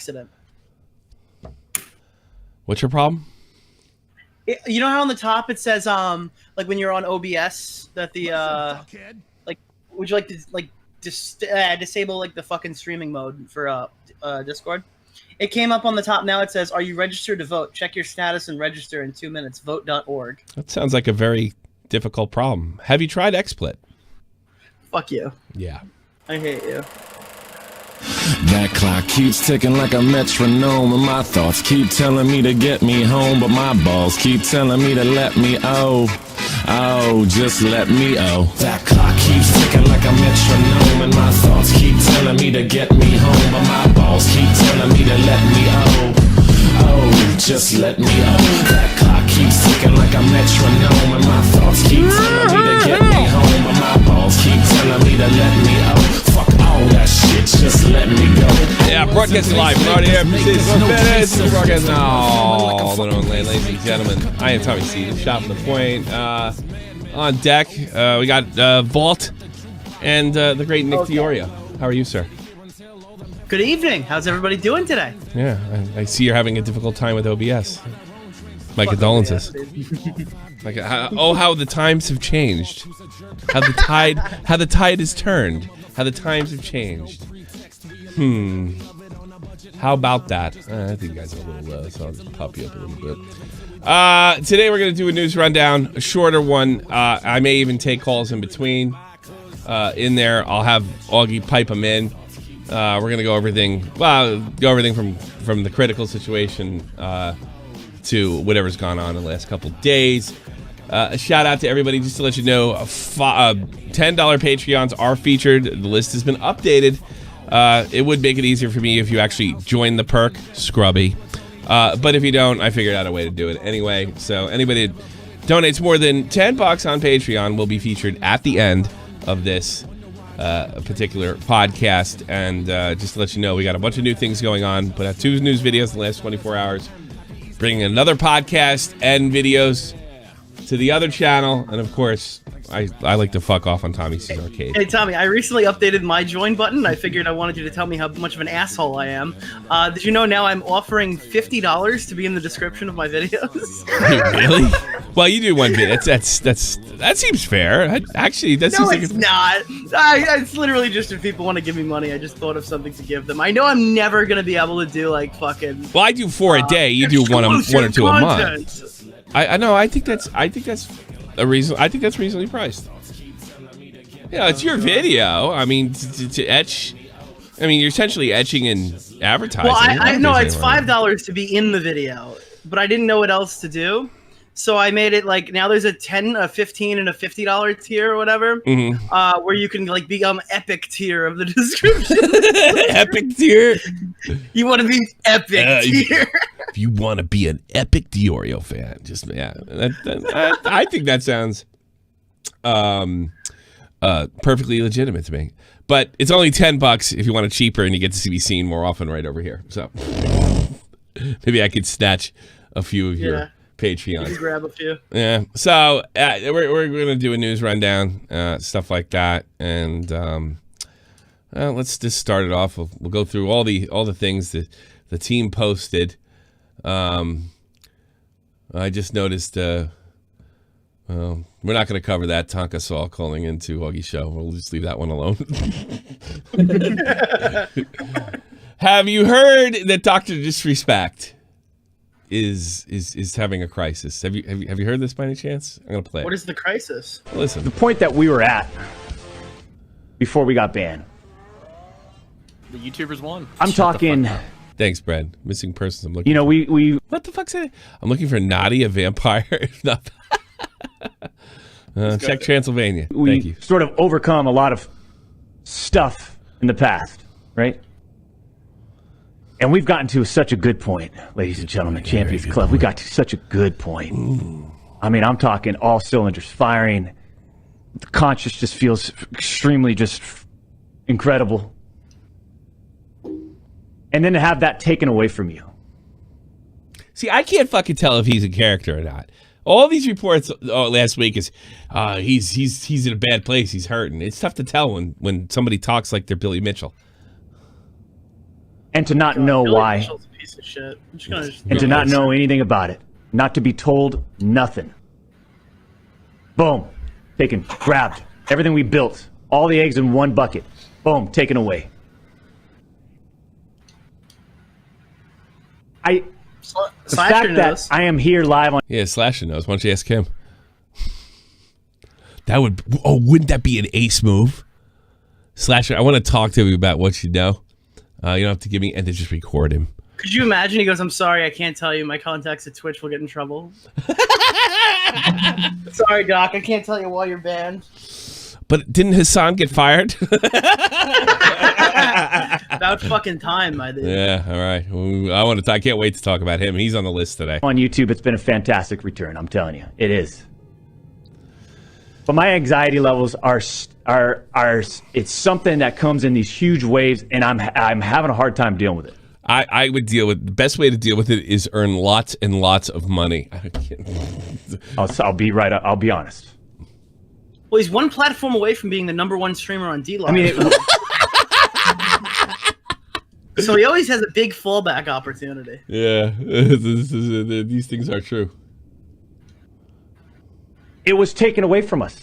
accident. What's your problem? You know how on the top it says like when you're on OBS that the like would you like to like disable like the fucking streaming mode for Discord? It came up on the top. Now it says, "Are you registered to vote? Check your status and register in 2 minutes. Vote.org." That sounds like a very difficult problem. Have you tried XSplit? Fuck you. Yeah. I hate you. That clock keeps ticking like a metronome, and my thoughts keep telling me to get me home, but my balls keep telling me to let me just let me That clock keeps ticking like a metronome, and my thoughts keep telling me to get me home, but my balls keep telling me to let me just let me That clock keeps ticking like a metronome, and my thoughts keep telling me to get me home, but my balls keep telling me to let me Fuck all that shit, just let me go. Yeah, broadcasting live from right here. This is broadcasting all the known land, ladies and gentlemen. I am Tommy C. Shot from the point. On deck, we got Vault and the great Nick Diorio. How are you, sir? Good evening. How's everybody doing today? Yeah, I see you're having a difficult time with OBS. My condolences. Like, how the times have changed. How the tide has turned. How the times have changed. How about that? I think you guys are a little low, so I'll just pop you up a little bit. Today we're going to do a news rundown, a shorter one. I may even take calls in between. In there, I'll have Augie pipe them in. We're going to go everything from the critical situation to whatever's gone on in the last couple days. A shout out to everybody, just to let you know, $10 Patreons are featured. The list has been updated. It would make it easier for me if you actually join the perk, Scrubae. But if you don't, I figured out a way to do it anyway. So anybody that donates more than $10 on Patreon will be featured at the end of this particular podcast. And just to let you know, we got a bunch of new things going on. Put out 2 news videos in the last 24 hours. Bringing another podcast and videos to the other channel, and of course, I like to fuck off on Tommy C's Arcade. Hey Tommy, I recently updated my join button. I figured I wanted you to tell me how much of an asshole I am. Did you know now I'm offering $50 to be in the description of my videos? Really? Well, you do one video. That seems fair. Actually, that seems like it's not. It's literally just if people want to give me money. I just thought of something to give them. I know I'm never gonna be able to do like fucking. Well, I do 4 a day. You do one or 2 a month. I know. I think that's a reason. I think that's reasonably priced. Yeah, it's your video. I mean, to etch. I mean, you're essentially etching and advertising. Well, I know it's $5 to be in the video, but I didn't know what else to do. So I made it like now there's a $10, a $15, and a $50 tier or whatever, where you can like become epic tier of the description. Epic tier. You want to be epic tier. If you want to be an epic Diorio fan, just I think that sounds perfectly legitimate to me. But it's only $10 if you want it cheaper, and you get to be seen more often right over here. So maybe I could snatch a few of your Patreon. You grab a few. Yeah. So we're gonna do a news rundown, stuff like that, and let's just start it off. We'll go through all the things that the team posted. I just noticed. Well, we're not going to cover that. Tonka Saul calling into Augie's show. We'll just leave that one alone. Have you heard that Dr. Disrespect is having a crisis? Have you heard this by any chance? I'm going to play. What is the crisis? Listen. The point that we were at before we got banned. The YouTubers won. I'm talking. Thanks, Brad. Missing persons. I'm looking. You know, we what the fuck's that? I'm looking for Nadia Vampire. Check Transylvania. Thank you. Sort of overcome a lot of stuff in the past, right? And we've gotten to such a good point, ladies and gentlemen, Champions Club. We got to such a good point. Ooh. I mean, I'm talking all cylinders firing. The conscience just feels extremely just incredible. And then to have that taken away from you. See, I can't fucking tell if he's a character or not. All these reports last week is he's in a bad place. He's hurting. It's tough to tell when somebody talks like they're Billy Mitchell. and to not know Billy why, Mitchell's a piece of shit. I'm just gonna and to not know anything about it, not to be told nothing. Boom, taken, grabbed. Everything we built, all the eggs in one bucket. Boom, taken away. The fact that I am here live on... Yeah, Slasher knows. Why don't you ask him? That would... Oh, wouldn't that be an ace move? Slasher, I want to talk to you about what you know. You don't have to give me... And then just record him. Could you imagine? He goes, I'm sorry, I can't tell you. My contacts at Twitch will get in trouble. Sorry, Doc, I can't tell you why you're banned. But didn't Hassan get fired? About fucking time, my dude. Yeah, all right. I can't wait to talk about him. He's on the list today. On YouTube, it's been a fantastic return. I'm telling you, it is. But my anxiety levels are it's something that comes in these huge waves, and I'm having a hard time dealing with it. I would deal with the best way to deal with it is earn lots and lots of money. I'll be right. I'll be honest. Well, he's one platform away from being the #1 streamer on D-Live. I mean, so he always has a big fallback opportunity. Yeah, these things are true. It was taken away from us.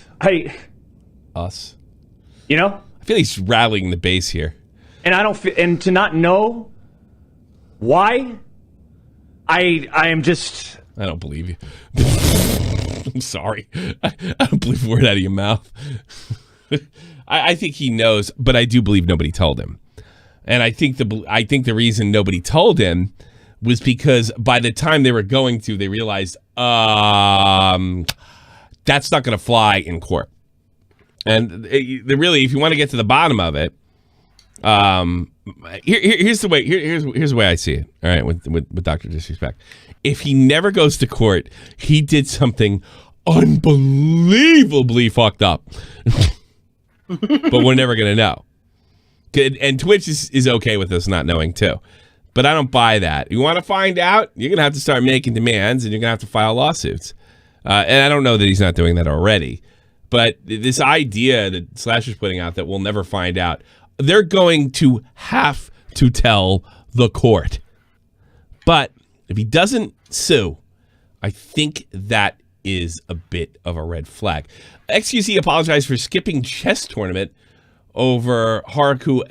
Us. You know? I feel he's rattling the base here. And I don't feel, and to not know why, I am just... I don't believe you. I'm sorry. I don't believe a word out of your mouth. I think he knows, but I do believe nobody told him. And I think the reason nobody told him was because by the time they were going to, they realized that's not going to fly in court. And really, if you want to get to the bottom of it, here's the way I see it. All right, with Dr. Disrespect, if he never goes to court, he did something unbelievably fucked up. But we're never gonna know. And Twitch is okay with us not knowing too. But I don't buy that. You want to find out? You're gonna have to start making demands, and you're gonna have to file lawsuits. And I don't know that he's not doing that already. But this idea that Slasher's putting out that we'll never find out, they're going to have to tell the court. But if he doesn't sue, I think that is a bit of a red flag. XQC apologized for skipping chess tournament over Haruku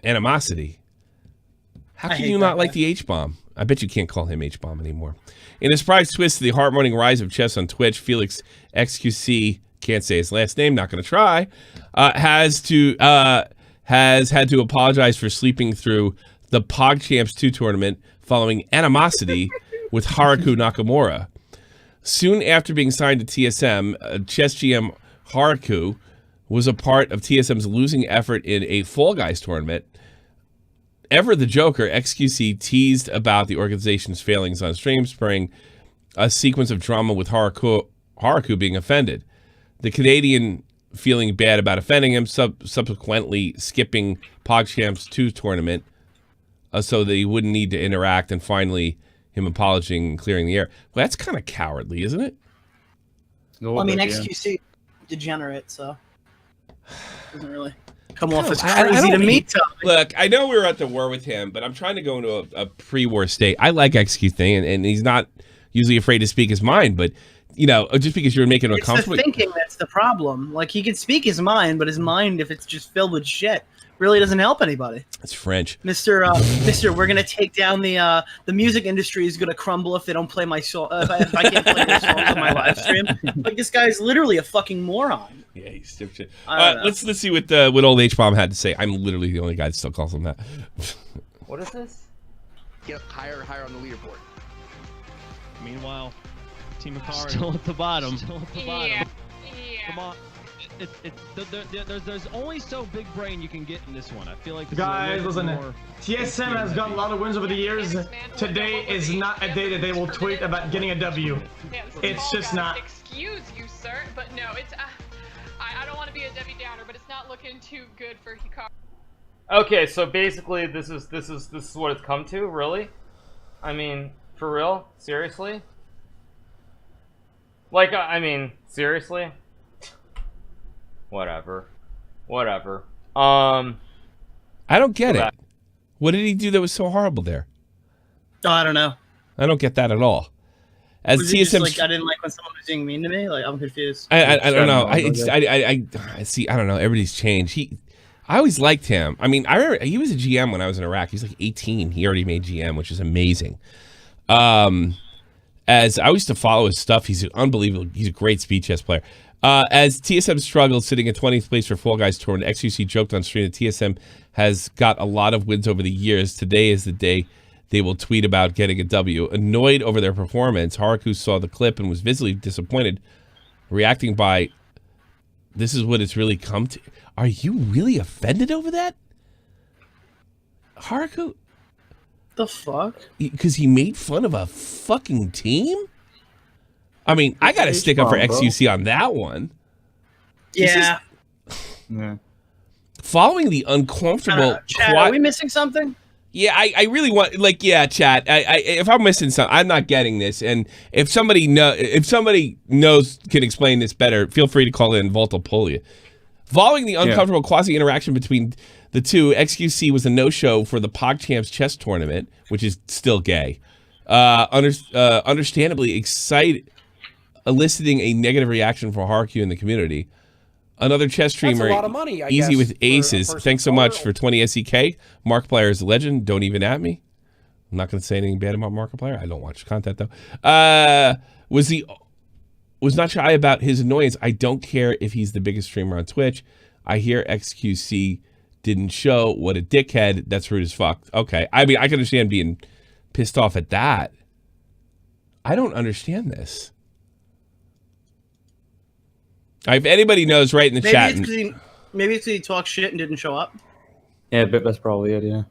animosity. How can you not like the H-bomb? I bet you can't call him H-bomb anymore. In a surprise twist to the heart-warming rise of chess on Twitch, Felix XQC, can't say his last name, not going to try, has had to apologize for sleeping through the PogChamps 2 tournament following animosity with Haruku Nakamura. Soon after being signed to TSM, chess GM Haruku was a part of TSM's losing effort in a Fall Guys tournament. Ever the Joker, XQC teased about the organization's failings on stream, spurring a sequence of drama with Haruku being offended. The Canadian feeling bad about offending him, subsequently skipping PogChamps 2 tournament so that he wouldn't need to interact, and finally him apologizing and clearing the air. Well, that's kind of cowardly, isn't it? Well, I mean, XQC degenerate, so doesn't really come off as crazy to me. Look, I know we were at the war with him, but I'm trying to go into a pre-war state. I like XQC, and he's not usually afraid to speak his mind, but you know, just because you're making a conflict. It's the thinking that's the problem. Like, he can speak his mind, but his mind, if it's just filled with shit, really doesn't help anybody. It's French. Mister, we're gonna take down the music industry is gonna crumble if they don't play my song. If I can't play their songs on my live stream. Like, this guy's literally a fucking moron. Yeah, he's stupid. Let's see what old H-bomb had to say. I'm literally the only guy that still calls him that. What is this? Get higher on the leaderboard. Meanwhile, Team Akari still at the bottom. Yeah. Come on. There's only so big brain you can get in this one. I feel like this guys, listen. TSM has gotten a lot of wins over the years. Today is not a day that they will tweet about getting a W. It's just not. Excuse you, sir, but no, it's. I don't want to be a Debbie Downer, but it's not looking too good for Hikaru. Okay, so basically, this is what it's come to. Really? I mean, for real? Seriously? Like, I mean, seriously? Whatever. I don't get it. What did he do that was so horrible there? Oh, I don't know. I don't get that at all. As Was it TSM, just, like, I didn't like when someone was being mean to me. Like, I'm confused. I don't know. I see. I don't know. Everybody's changed. I always liked him. I mean, I remember he was a GM when I was in Iraq. He was like 18. He already made GM, which is amazing. As I used to follow his stuff, he's unbelievable. He's a great speed chess player. As TSM struggled, sitting in 20th place for Fall Guys Tour, and XQC joked on stream that TSM has got a lot of wins over the years. Today is the day they will tweet about getting a W. Annoyed over their performance, Haruku saw the clip and was visibly disappointed, reacting by, "This is what it's really come to." Are you really offended over that? Haruku? The fuck? Because he made fun of a fucking team? I mean, I got to stick up for XQC on that one. Yeah. Yeah. Following the uncomfortable... Chad, are we missing something? Yeah, I really want, like, yeah, chat. If I'm missing something, I'm not getting this. And if somebody knows, can explain this better, feel free to call in. Volt will pull you. Following the uncomfortable quasi interaction between the two, XQC was a no-show for the PogChamps chess tournament, which is still gay. Understandably excited, eliciting a negative reaction from Haruku in the community. Another chess streamer, That's a lot of money, I Easy guess, with Aces. Thanks so much for 20 SEK. Markiplier is a legend. Don't even at me. I'm not going to say anything bad about Markiplier. I don't watch content, though. Was not shy about his annoyance. I don't care if he's the biggest streamer on Twitch. I hear XQC didn't show. What a dickhead. That's rude as fuck. Okay. I mean, I can understand being pissed off at that. I don't understand this. If anybody knows, right in the chat. Maybe it's because he talked shit and didn't show up. Yeah, but that's probably it. Yeah.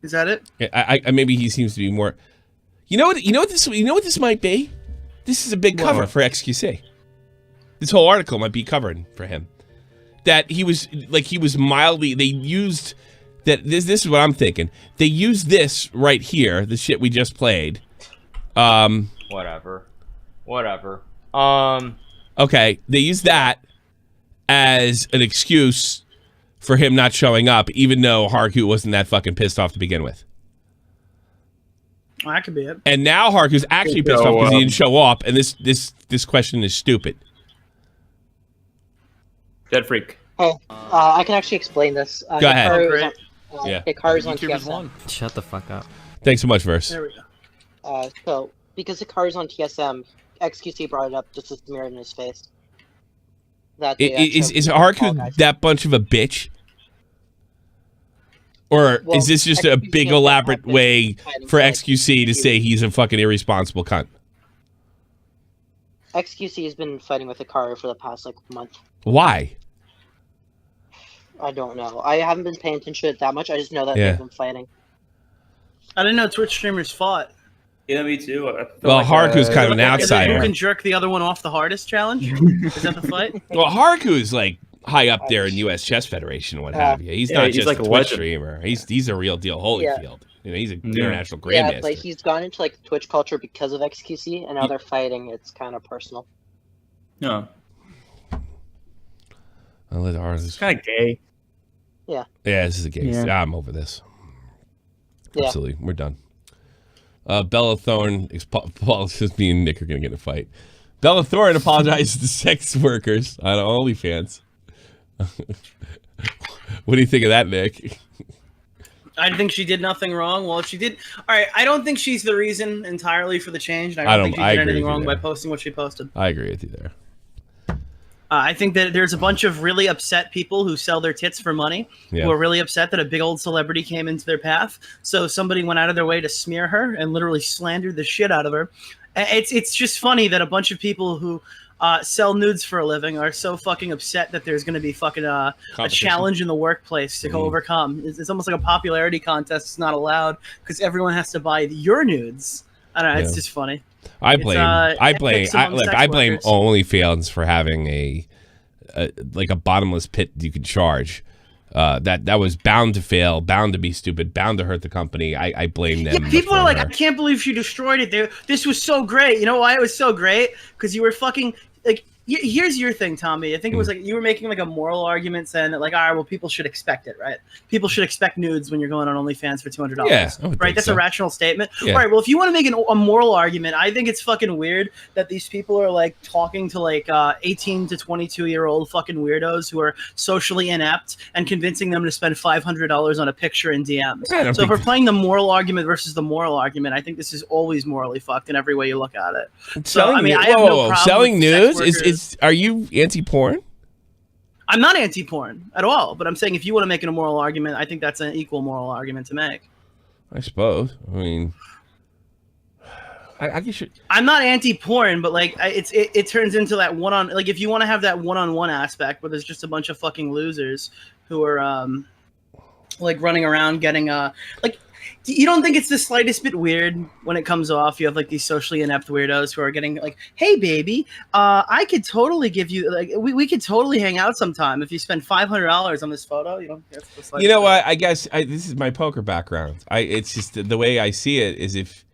Is that it? I maybe he seems to be more. You know what this might be. This is a big cover for XQC. This whole article might be covered for him. That he was mildly. They used that. This is what I'm thinking. They used this right here. The shit we just played. Whatever. Okay, they used that as an excuse for him not showing up, even though Haruku wasn't that fucking pissed off to begin with. Well, that could be it. And now Haruku's actually pissed off because he didn't show up, and this question is stupid. Dead freak. Oh, I can actually explain this. Go ahead. Hikaru's on TSM. Shut the fuck up. Thanks so much, Verse. There we go. So, because Hikaru's on TSM, XQC brought it up just to smear it in his face. That Is Haruku that bunch of a bitch? Or is this just a big elaborate way for XQC to say he's a fucking irresponsible cunt? XQC has been fighting with Hikaru for the past, month. Why? I don't know. I haven't been paying attention to it that much. I just know that they've been fighting. I didn't know Twitch streamers fought. Yeah, me too. Well, Haruku's kind of an outsider. Who can jerk the other one off the hardest challenge? Is that the fight? Well, Haruku's high up there in U.S. Chess Federation, what have you. He's not just a Twitch streamer. He's a real deal Holyfield. He's an international grandmaster. Yeah, but he's gone into Twitch culture because of XQC, and now they're fighting. It's kind of personal. No. It's kind of gay. Yeah. Yeah, this is a gay. Yeah. I'm over this. Yeah. Absolutely, we're done. Bella Thorne apologizes. Me and Nick are gonna get in a fight. Bella Thorne apologizes to sex workers on OnlyFans. What do you think of that, Nick? I think she did nothing wrong. Well, if she did, all right. I don't think she's the reason entirely for the change. And I don't think she did anything wrong by posting what she posted. I agree with you there. I think that there's a bunch of really upset people who sell their tits for money, who are really upset that a big old celebrity came into their path. So somebody went out of their way to smear her and literally slandered the shit out of her. It's just funny that a bunch of people who sell nudes for a living are so fucking upset that there's going to be fucking a challenge in the workplace to overcome. It's almost like a popularity contest. It's not allowed because everyone has to buy your nudes. I don't know. It's just funny. I blame OnlyFans for having a bottomless pit you could charge. That was bound to fail, bound to be stupid, bound to hurt the company. I blame them. Yeah, people are like, I can't believe she destroyed it. This was so great. You know why it was so great? Because you were fucking here's your thing, Tommy. I think it was like you were making like a moral argument saying that like, all right, well, people should expect it, right? People should expect nudes when you're going on OnlyFans for $200. Yeah, I would right. think That's so. a rational statement. Yeah. All right. Well, if you want to make a moral argument, I think it's fucking weird that these people are like talking to like 18 to 22-year-old fucking weirdos who are socially inept and convincing them to spend $500 on a picture in DMs. Yeah, So if we're playing the moral argument versus the moral argument, I think this is always morally fucked in every way you look at it. So I mean, I have no problem selling with sex nudes workers. are you anti-porn? I'm not anti-porn at all, but I'm saying if you want to make an immoral argument, I think that's an equal moral argument to make. I suppose. I mean, I guess I'm not anti-porn, but like it turns into that one-on, like if you want to have that one-on-one aspect, where there's just a bunch of fucking losers who are like running around getting like. You don't think it's the slightest bit weird when it comes off? You have like these socially inept weirdos who are getting like, "Hey, baby, I could totally give you like we could totally hang out sometime if you spend $500 on this photo." You know, you know what? I guess this is my poker background. It's just the way I see it is if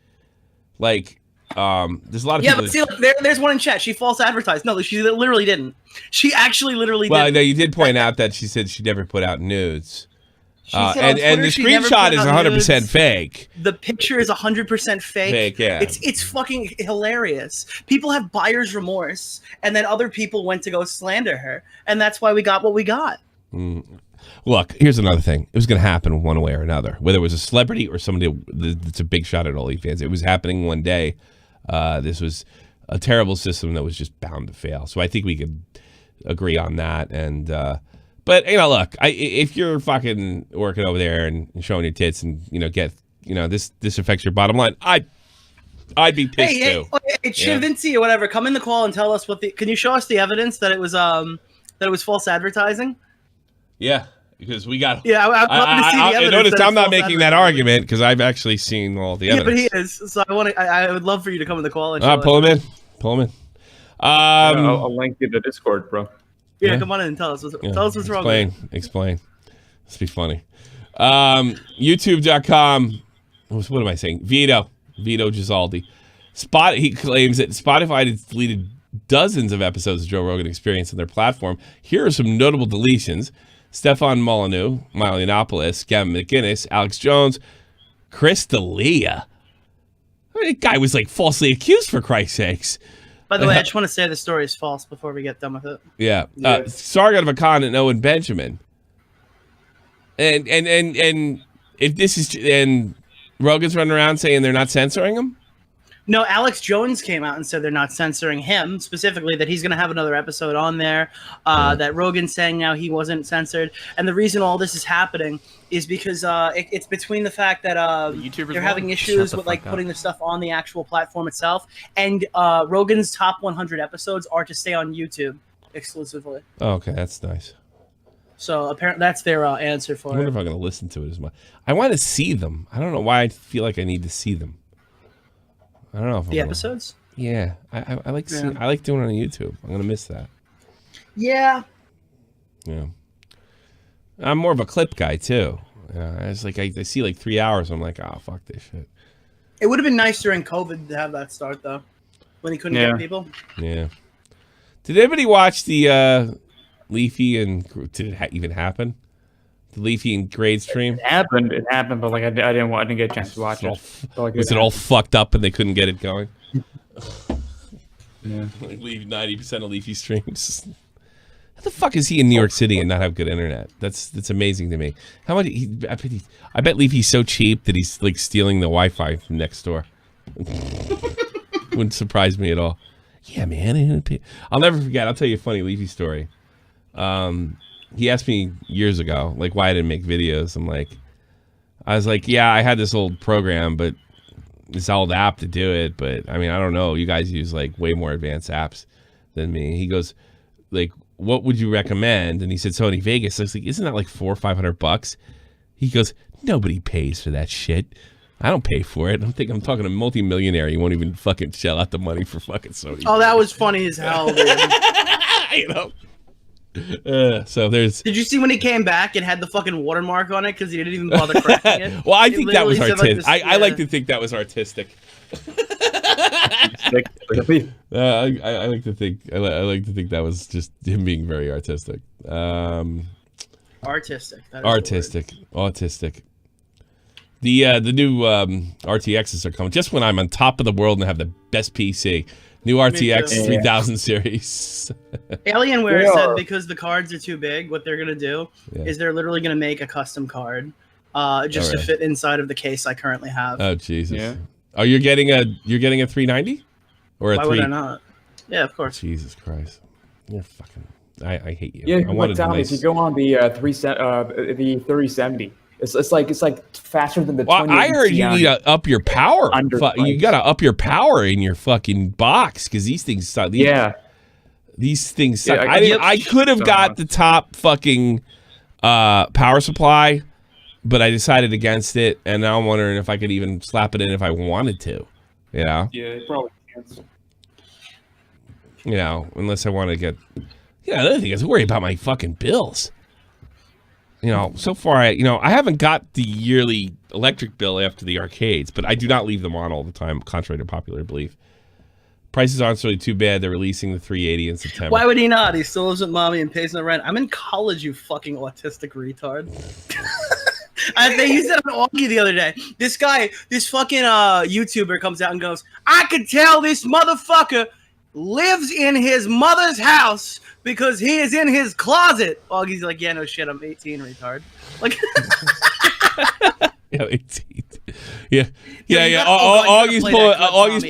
like there's a lot of people. But see, look, there's one in chat. She false advertised. No, she literally didn't. She actually literally well, didn't. no, you did point out that she said she never put out nudes. And the screenshot is 100% fake. The picture is 100% fake. Fake, yeah. It's fucking hilarious. People have buyer's remorse, and then other people went to go slander her, and that's why we got what we got. Look, here's another thing. It was going to happen one way or another, whether it was a celebrity or somebody that's a big shot at OnlyFans. It was happening one day. This was a terrible system that was just bound to fail. So I think we could agree on that. And but you know, look, if you're fucking working over there and showing your tits and this affects your bottom line, I'd be pissed too. Hey, Vinci or whatever, come in the call and tell us can you show us the evidence that it was false advertising? Yeah, because we got. Yeah, I'd love to see the evidence. Notice I'm not making that argument because I've actually seen all the evidence. Yeah, but he is. So I would love for you to come in the call and pull him in. Pull him in. I'll link you to Discord, bro. Yeah, come on in and tell us what's wrong. Explain. Let's be funny. YouTube.com. What am I saying? Vito Gisaldi. He claims that Spotify has deleted dozens of episodes of Joe Rogan Experience on their platform. Here are some notable deletions. Stefan Molyneux, Yiannopoulos, Gavin McInnes, Alex Jones, Chris D'Elia. That guy was like falsely accused, for Christ's sakes. By the way, I just want to say the story is false before we get done with it. Yeah. Sargon of Akkad and Owen Benjamin. And if this is and Rogan's running around saying they're not censoring him? No, Alex Jones came out and said they're not censoring him, specifically that he's going to have another episode on there, that Rogan's saying now he wasn't censored. And the reason all this is happening is because it's between the fact that they're having issues with like putting the stuff on the actual platform itself, and Rogan's top 100 episodes are to stay on YouTube exclusively. Oh, okay, that's nice. So apparently that's their answer for it. I wonder if I'm going to listen to it as much. I want to see them. I don't know why I feel like I need to see them. I don't know if the episodes. Yeah, I like I like doing it on YouTube. I'm gonna miss that. Yeah. Yeah. I'm more of a clip guy too. Yeah, it's like I see like 3 hours. I'm like, oh fuck this shit. It would have been nice during COVID to have that start though, when he couldn't get people. Yeah. Did anybody watch the Leafy and did it even happen? The Leafy and Grade stream. It happened, but like I didn't get a chance to watch it. Was it all fucked up and they couldn't get it going? Yeah. Like 90% of Leafy streams. How the fuck is he in New York City and not have good internet? That's amazing to me. How much? I bet Leafy's so cheap that he's like stealing the Wi-Fi from next door. Wouldn't surprise me at all. Yeah, man. I'll never forget. I'll tell you a funny Leafy story. He asked me years ago, like, why I didn't make videos. I was like, yeah, I had this old program, but this old app to do it. But I mean, I don't know. You guys use like way more advanced apps than me. He goes, like, what would you recommend? And he said Sony Vegas. I was like, isn't that like $400 or $500? He goes, nobody pays for that shit. I don't pay for it. I'm talking to a multi-millionaire. You won't even fucking shell out the money for fucking Sony. Oh, that was funny as hell, dude. You know. So there's. Did you see when he came back and had the fucking watermark on it because he didn't even bother cracking it? Well, I think that was artistic. I like to think that was artistic. I like to think I like to think that was just him being very artistic. Artistic. That is autistic. The new RTXs are coming just when I'm on top of the world and have the best PC. New RTX 3000 series. Alienware said because the cards are too big, what they're gonna do is they're literally gonna make a custom card, just to fit inside of the case I currently have. Oh Jesus! Yeah. Oh, you're getting a 390 or a 3? Why would I not? Yeah, of course. Jesus Christ, you're fucking. I hate you. Yeah, I wanted Tommy, nice... if you go on the 3070, it's like faster than the. Well, I heard you need to up your power. You gotta up your power in your fucking box because these things suck. These things suck. I could have got the top fucking power supply, but I decided against it, and now I'm wondering if I could even slap it in if I wanted to. You know? Yeah, it probably can't. You know, unless I want to get. Yeah, another thing is I worry about my fucking bills. You know, so far I haven't got the yearly electric bill after the arcades, but I do not leave them on all the time, contrary to popular belief. Prices aren't really too bad. They're releasing the 380 in September. Why would he not? He still lives with mommy and pays no rent. I'm in college, you fucking autistic retard. They used it on Augie the other day. This fucking YouTuber comes out and goes, I could tell this motherfucker lives in his mother's house because he is in his closet. Augie's like, yeah, no shit, I'm 18, retard. Like, yeah, 18. Yeah. Augie's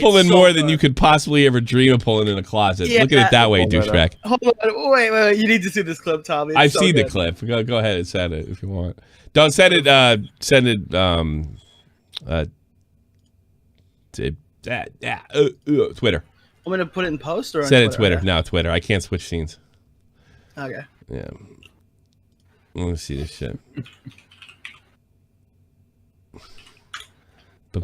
pulling more than you could possibly ever dream of pulling in a closet. Look at it that way, douchebag. Hold on, wait, you need to see this clip, Tommy. I've seen the clip. Go ahead and send it if you want. Don't send it. Twitter. I'm gonna put it in post or send it Twitter. Okay. No, Twitter. I can't switch scenes. Okay. Yeah. Let me see this shit. All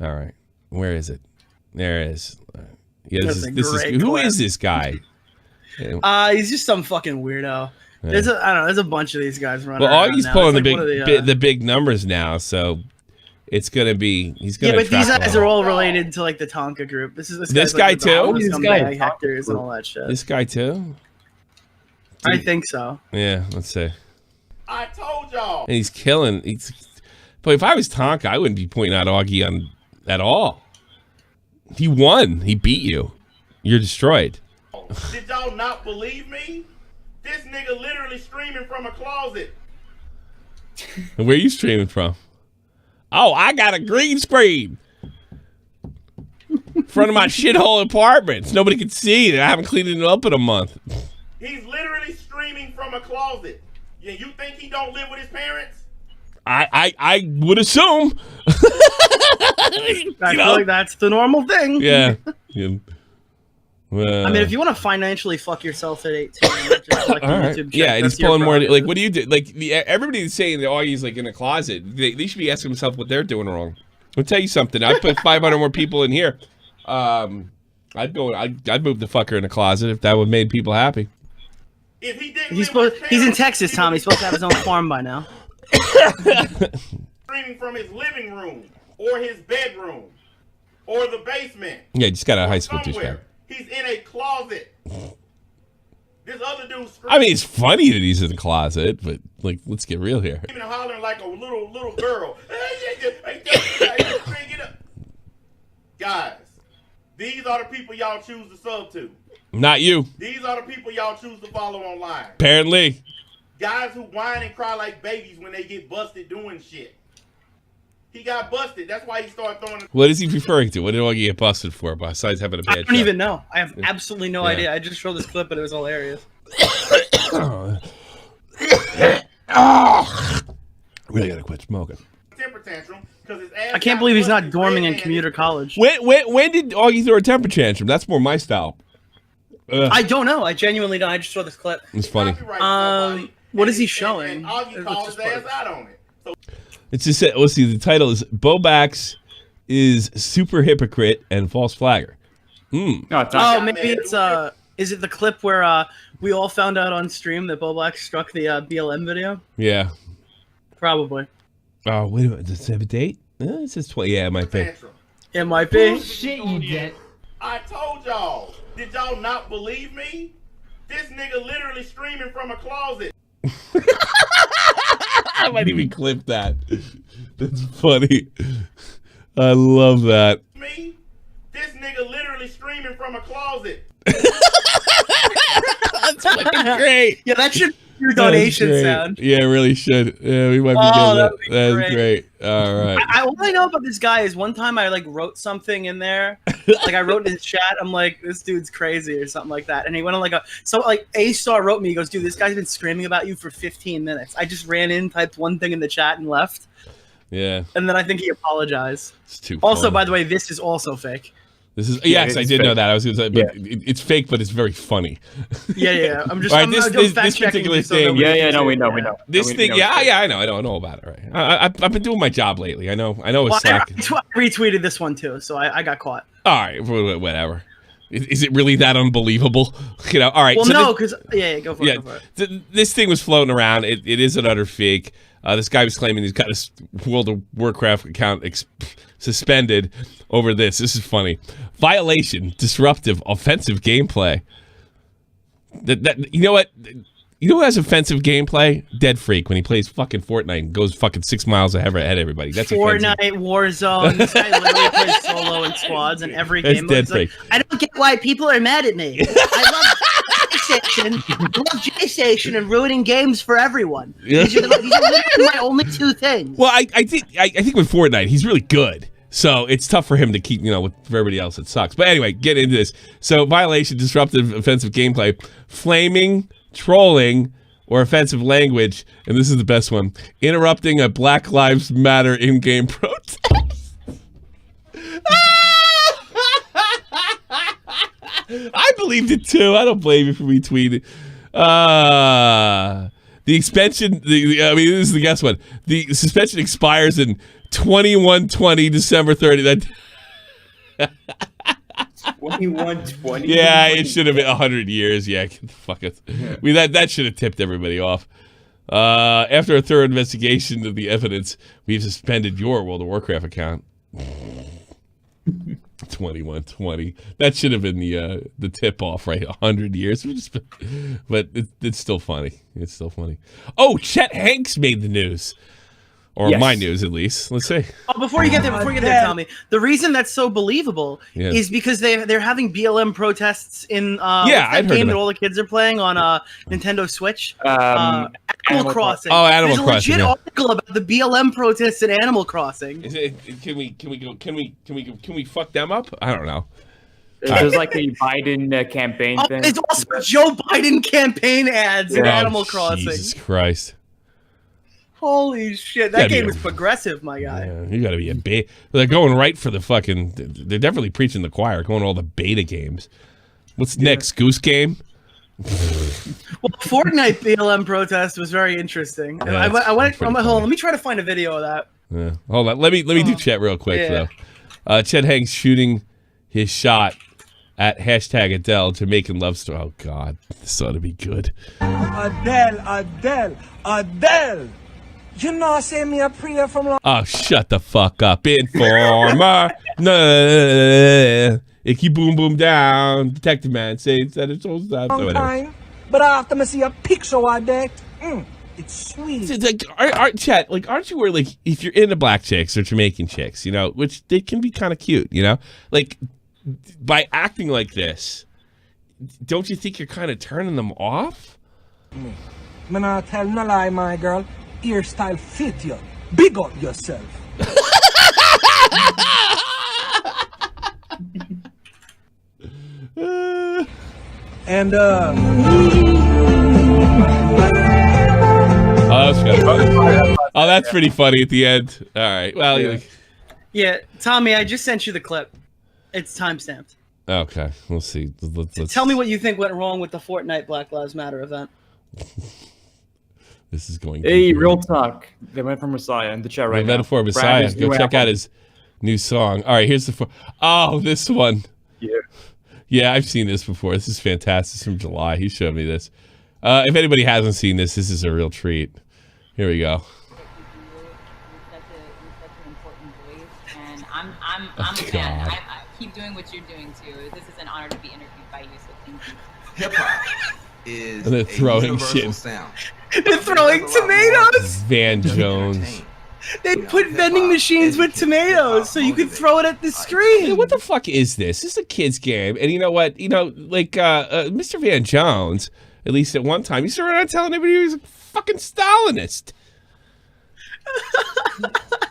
right. Where is it? There it is. Yeah, who is this guy? He's just some fucking weirdo. Yeah. There's a bunch of these guys running. Well, Augie's pulling the big numbers now, so it's gonna be he's gonna. Yeah, but these guys are all related to like the Tonka group. This guy like, too. This guy Hectors and all that shit. This guy too. I think so. Yeah, let's see. I told y'all. And he's killing. But if I was Tonka, I wouldn't be pointing out Augie on at all. He won. He beat you. You're destroyed. Did y'all not believe me? This nigga literally streaming from a closet. And where are you streaming from? Oh, I got a green screen in front of my shithole apartment. Nobody can see it. I haven't cleaned it up in a month. He's literally streaming from a closet. Yeah, you think he don't live with his parents? I would assume. I feel like that's the normal thing. Yeah. I mean, if you want to financially fuck yourself at 18, just like right. YouTube yeah, and he's pulling more. Like, what do you do? Like, everybody's saying that Augie's like in a closet. They should be asking themselves what they're doing wrong. I'll tell you something. I'd put 500 more people in here. I'd move the fucker in a closet if that would made people happy. If he didn't he's in Texas, Tom. He's supposed to have his own farm by now. Streaming from his living room or his bedroom or the basement. Yeah, just got a high school douchebag. He's in a closet. This other dude. I mean, it's funny that he's in the closet, but like, let's get real here. Even hollering like a little girl. Guys, these are the people y'all choose to sub to. Not you. These are the people y'all choose to follow online. Apparently. Guys who whine and cry like babies when they get busted doing shit. He got busted. That's why he started throwing. What is he referring to? What did Augie get busted for besides having a bad I don't even know. I have absolutely no idea. I just showed this clip and it was hilarious. Really gotta quit smoking. Temper tantrum because his ass. I can't believe he's not dorming in commuter college. When did Augie throw a temper tantrum? That's more my style. I don't know. I genuinely don't. I just saw this clip. It's funny. What is he showing? And Augie called his ass out on it. So it's just let's see. The title is Bobax is super hypocrite and false flagger. No, it's not. Oh, maybe it's Is it the clip where we all found out on stream that Bobax struck the BLM video? Yeah. Probably. Oh, wait a minute. Does it have a date? It says 20. Yeah, my face. It might be. Shit, you did. I told y'all. Did y'all not believe me? This nigga literally streaming from a closet. I might even clip that. That's funny. I love that. Me? This nigga literally streaming from a closet. That's fucking great. Yeah, that should be your donation sound. Yeah, it really should. Yeah, we might be getting that. That's great. All right. All I know about this guy is one time I like wrote something in there. Like I wrote in his chat, I'm like, this dude's crazy or something like that. And he went on like A-Star wrote me, he goes, dude, this guy's been screaming about you for 15 minutes. I just ran in, typed one thing in the chat and left. Yeah. And then I think he apologized. It's too Also, fun. by the way, this is also fake. This is yes, I did know that. I was going to say, but it's fake, but it's very funny. Yeah. I'm just. All right, I'm this particular thing. No, we know. This thing, I know about it. Right. I've been doing my job lately. I know. It's Slack. I retweeted this one too, so I got caught. All right, whatever. Is it really that unbelievable? You know. All right. Well, so no, because go for it. Go for it. This thing was floating around. It is an utter fake. This guy was claiming he's got his World of Warcraft account suspended over this. This is funny. Violation, disruptive, offensive gameplay. You know what? You know who has offensive gameplay? Dead Freak when he plays fucking Fortnite and goes fucking 6 miles ahead of everybody. That's Fortnite, offensive. Warzone. This guy literally plays solo and squads in every game. Dead Freak. Like, I don't get why people are mad at me. I love J-Station and ruining games for everyone. Yeah. These are literally my only two things. Well, I think with Fortnite, he's really good. So it's tough for him to keep, with everybody else it sucks. But anyway, get into this. So violation, disruptive, offensive gameplay, flaming, trolling, or offensive language, and this is the best one, interrupting a Black Lives Matter in-game protest. I believed it too. I don't blame you for retweeting. The expansion, this is the guess one. The suspension expires in 21/20, December 30. That 21/20. Yeah, it should have been 100 years. Yeah, fuck it. That should have tipped everybody off. After a thorough investigation of the evidence, we've suspended your World of Warcraft account. 21/20. That should have been the tip off, right? 100 years, but it's still funny. It's still funny. Oh, Chet Hanks made the news. Or Yes. my news, at least. Let's see. Oh, before you get there, Tommy, the reason that's so believable is because they're having BLM protests in what's that game that all the kids are playing on Nintendo Switch. Animal Crossing. Oh, Animal Crossing. There's a legit article about the BLM protests in Animal Crossing. Can we fuck them up? I don't know. There's like a Biden campaign thing. There's also Joe Biden campaign ads in Animal Crossing. Jesus Christ. Holy shit, that game is progressive, my guy. Yeah, you gotta be a beta. They're going right for the fucking. They're definitely preaching the choir, going to all the beta games. What's next? Goose Game? Well, Fortnite BLM protest was very interesting. Yeah, hold on, let me try to find a video of that. Yeah. Hold on, let me do Chet real quick though. Chet Hanks shooting his shot at hashtag Adele, Jamaican love story. Oh God, this ought to be good. Adele. You know, say me a prayer from long. Oh, shut the fuck up, Informer. No, Icky boom boom down. Detective man says that it's all that. Time, but after me see a picture of that, it's sweet. It's like, Chet, like, aren't you worried, like, if you're into black chicks or Jamaican chicks, which they can be kind of cute, like, by acting like this, don't you think you're kind of turning them off? Me not tell no lie, my girl. Hairstyle fit you. Big up yourself. And oh, that's pretty funny at the end. All right. Well, yeah, Tommy, I just sent you the clip. It's timestamped. Okay, we'll see. Let's tell me what you think went wrong with the Fortnite Black Lives Matter event. This is going. Hey, Real Talk. They went for Messiah in the chat right now. Metaphor Messiah. Go check out his new song. All right, here's the. Oh, this one. Yeah, I've seen this before. This is fantastic. It's from July. He showed me this. If anybody hasn't seen this, this is a real treat. Here we go. an important voice, and I'm a fan. I keep doing what you're doing too. This is an honor to be interviewed by you, so thank you. Hip hop is they're throwing shit. Sound. They're throwing tomatoes. Van Jones. They put vending machines with tomatoes so you could throw it at the screen. Hey, what the fuck is this? This is a kid's game. And you know what? You know, like Mr. Van Jones, at least at one time, he used to run around telling everybody he was a fucking Stalinist.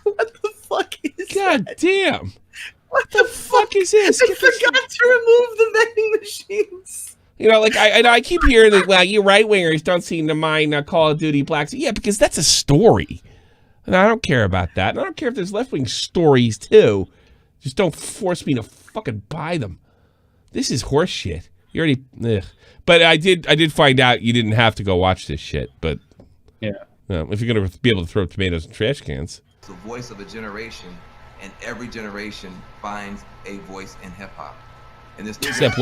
What the fuck is God that? damn. What the fuck is this? I forgot to remove the vending machines. You know, like I keep hearing like, well, you right wingers don't seem to mind Call of Duty Black. Yeah, because that's a story. And I don't care about that. And I don't care if there's left-wing stories, too. Just don't force me to fucking buy them. This is horse shit. You already... Ugh. But I did find out you didn't have to go watch this shit. But, yeah, if you're going to be able to throw tomatoes in trash cans. It's the voice of a generation, and every generation finds a voice in hip-hop. And this Except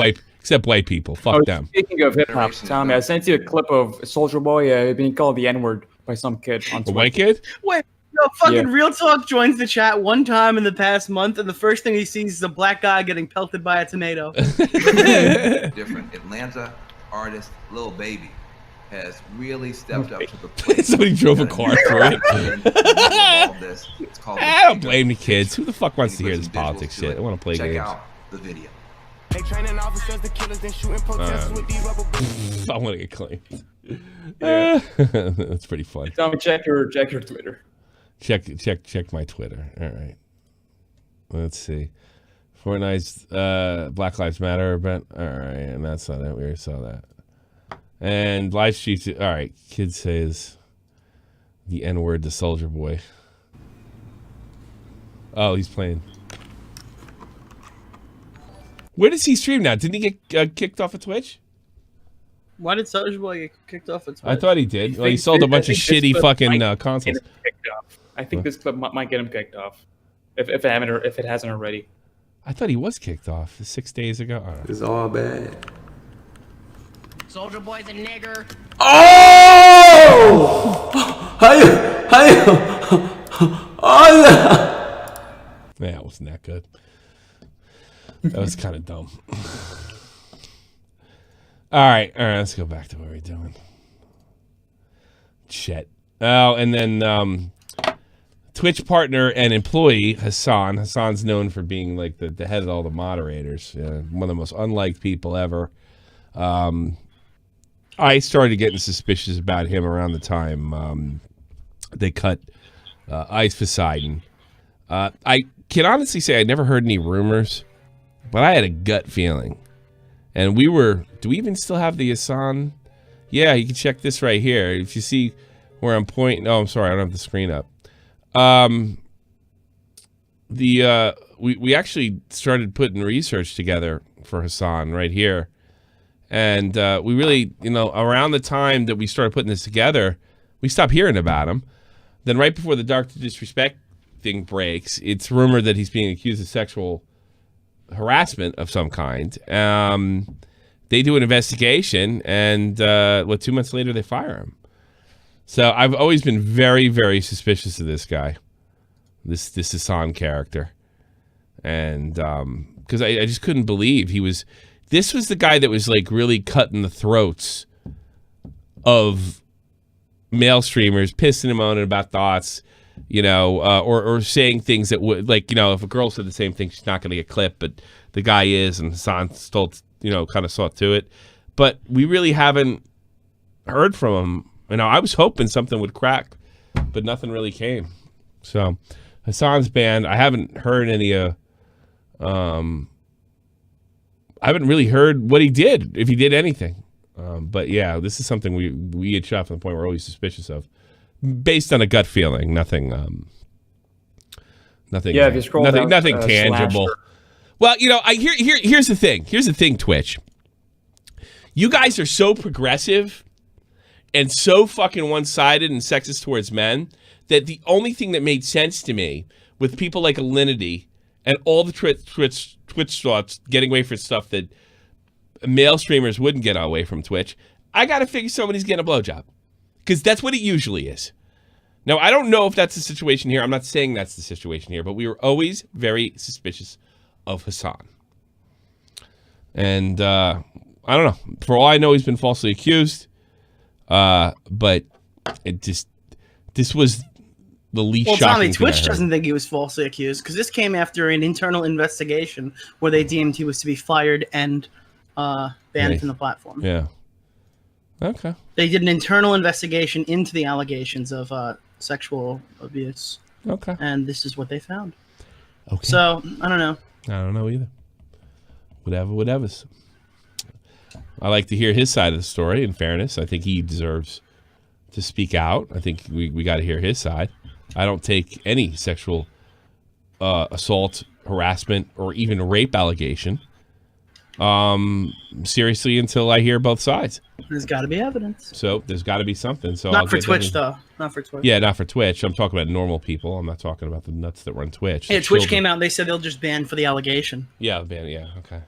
white people. Fuck them. Speaking of hip-hop, Tommy, I sent you a clip of Soulja Boy being called the N-word by some kid on Twitter. A white kid? Wait, no, fucking Real Talk joins the chat one time in the past month, and the first thing he sees is a black guy getting pelted by a tomato. Different Atlanta artist Lil Baby has really stepped up to the plate. Somebody drove a car through it. I don't blame the kids. Who the fuck wants to hear this politics shit? I want to play games. Check out the video. I want to get claimed. That's pretty funny. Tommy, check your Twitter. Check my Twitter. All right. Let's see. Fortnite's Black Lives Matter event. All right, and that's not it. We already saw that. And live streams. All right. Kid says the N-word to Soulja Boy. Oh, he's playing. Where does he stream now? Didn't he get kicked off of Twitch? Why did Soulja Boy get kicked off of Twitch? I thought he did. Well, he sold a bunch of shitty fucking consoles. I think this clip might get him kicked off, if it hasn't already. I thought he was kicked off 6 days ago. It's all bad. Soulja Boy's a nigger. Oh! Yeah, it wasn't that good. That was kind of dumb. All right, let's go back to what we're doing. Shit. Oh, and then Twitch partner and employee Hassan. Hassan's known for being like the head of all the moderators. One of the most unliked people ever. I started getting suspicious about him around the time they cut Ice Poseidon. I can honestly say I never heard any rumors, but I had a gut feeling. And do we even still have the Hassan? Yeah, you can check this right here. If you see where I'm pointing, oh, I'm sorry, I don't have the screen up. We actually started putting research together for Hassan right here. And we really, around the time that we started putting this together, we stopped hearing about him. Then right before the Dark to Disrespect thing breaks, it's rumored that he's being accused of sexual harassment of some kind. They do an investigation, and 2 months later they fire him. So I've always been very, very suspicious of this guy, this Hassan character, and because I just couldn't believe this was the guy that was like really cutting the throats of male streamers, pissing and moaning about thoughts, or saying things that would, like, if a girl said the same thing, she's not going to get clipped, but the guy is, and Hassan still, kind of saw to it. But we really haven't heard from him. I was hoping something would crack, but nothing really came. So Hassan's banned. I haven't heard any, I haven't really heard what he did, if he did anything. But yeah, this is something we had shot from the point we're always suspicious of, based on a gut feeling. Nothing. Yeah, if you scroll down, nothing tangible. Slasher. Well, here's the thing. Here's the thing, Twitch. You guys are so progressive and so fucking one-sided and sexist towards men that the only thing that made sense to me with people like Alinity and all the Twitch thoughts getting away for stuff that male streamers wouldn't get away from Twitch, I got to figure somebody's getting a blowjob. Because that's what it usually is. Now, I don't know if that's the situation here. I'm not saying that's the situation here, but we were always very suspicious of Hassan. And I don't know. For all I know, he's been falsely accused. But this was the least shocking Tommy, thing Twitch I heard. doesn't think he was falsely accused because this came after an internal investigation where they deemed he was to be fired and banned from the platform. Yeah. Okay. They did an internal investigation into the allegations of sexual abuse. Okay. And this is what they found. Okay. So, I don't know. I don't know either. Whatever. I like to hear his side of the story, in fairness. I think he deserves to speak out. I think we got to hear his side. I don't take any sexual assault, harassment, or even rape allegation seriously until I hear both sides. There's got to be evidence. So there's got to be something. So Not for Twitch, though. Not for Twitch. Yeah, not for Twitch. I'm talking about normal people. I'm not talking about the nuts that run Twitch. Yeah, The Twitch children. came out and they said they'll just ban for the allegation. Yeah, ban. Yeah, okay.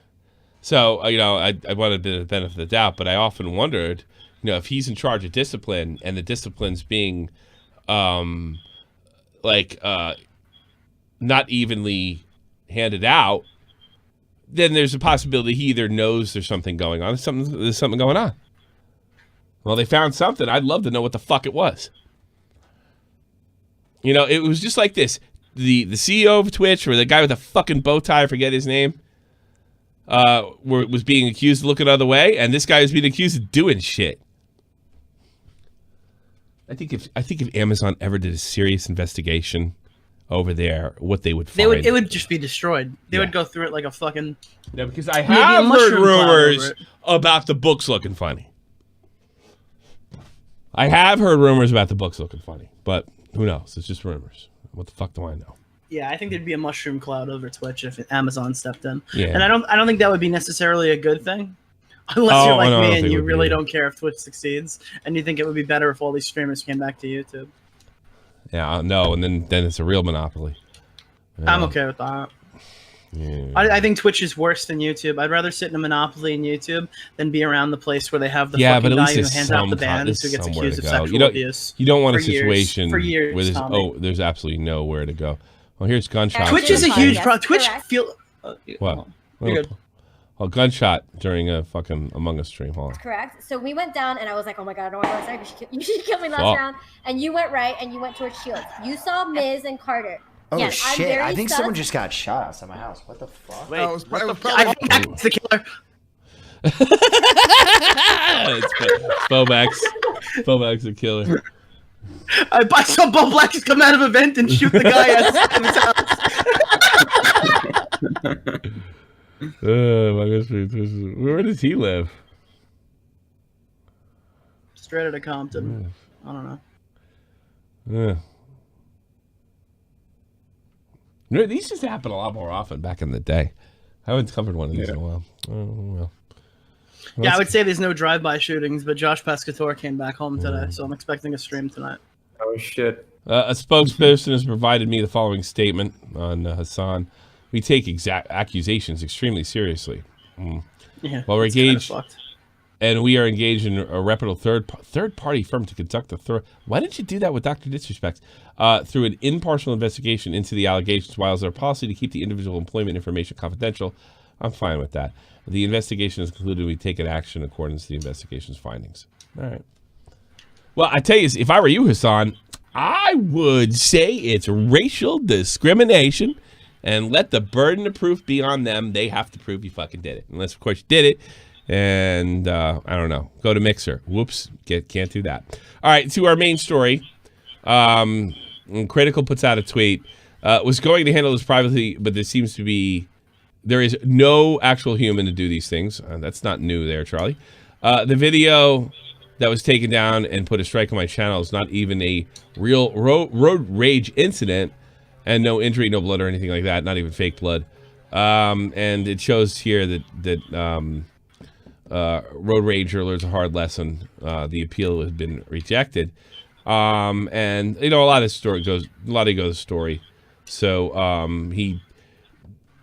So I wanted the benefit of the doubt, but I often wondered, if he's in charge of discipline and the discipline's being, not evenly handed out, then there's a possibility he either knows there's something going on, there's something going on. Well, they found something. I'd love to know what the fuck it was. It was just like this. The CEO of Twitch, or the guy with the fucking bow tie, I forget his name, was being accused of looking the other way, and this guy was being accused of doing shit. I think if Amazon ever did a serious investigation over there, what they would find, It would just be destroyed. They would go through it like a fucking. Yeah, because I have heard rumors about the books looking funny. I have heard rumors about the books looking funny, but who knows? It's just rumors. What the fuck do I know? Yeah, I think there'd be a mushroom cloud over Twitch if Amazon stepped in. Yeah. And I don't think that would be necessarily a good thing. Unless you're like me and you really don't care if Twitch succeeds, and you think it would be better if all these streamers came back to YouTube. Yeah, no, and then it's a real monopoly. I'm okay with that. Yeah. I think Twitch is worse than YouTube. I'd rather sit in a monopoly in YouTube than be around the place where they have the Yeah, fucking but at guy least who there's hands out the some bans who gets somewhere accused to of go. sexual abuse. You don't want a for years- situation for years, where there's Tommy. there's absolutely nowhere to go. Well, here's gunshots. Twitch is a huge problem. Twitch correct. feel. What? You're good. A gunshot during a fucking Among Us stream. Hold on. Correct. So we went down, and I was like, "Oh my god, I don't want to go you should kill me last Fuck. round." And you went right, and you went towards Shields. You saw Miz and Carter. Oh Yes, I'm shit! very I think sus. someone just got shot outside my house. What the fuck? Wait, I think that's the killer. It's Bobax the killer. I saw Bo Black just come out of a vent and shoot the guy outside of his house. My goodness, where does he live? Straight out of Compton. I don't know. Yeah. These used to happen a lot more often back in the day. I haven't covered one of these in a while. Oh, well. Yeah, I would say there's no drive-by shootings, but Josh Pescatore came back home today, so I'm expecting a stream tonight. Oh shit. A spokesperson has provided me the following statement on Hassan. We take accusations extremely seriously. Yeah, While we're it's kinda engaged, fucked. and we are engaged in a reputable third-party firm to conduct the Why didn't you do that with Dr. Disrespect? Through an impartial investigation into the allegations, while it's our policy to keep the individual employment information confidential. I'm fine with that. The investigation has concluded. We take an action in accordance to the investigation's findings. All right. Well, I tell you, if I were you, Hassan, I would say it's racial discrimination and let the burden of proof be on them. They have to prove you fucking did it. Unless, of course, you did it. And I don't know. Go to Mixer. Whoops. Can't do that. All right. To our main story. Critical puts out a tweet. Was going to handle this privately, but there is no actual human to do these things. That's not new there, Charlie. The video that was taken down and put a strike on my channel is not even a real road rage incident, and no injury, no blood or anything like that, not even fake blood. And it shows here that road rage learns a hard lesson. The appeal has been rejected. And a lot of the story. So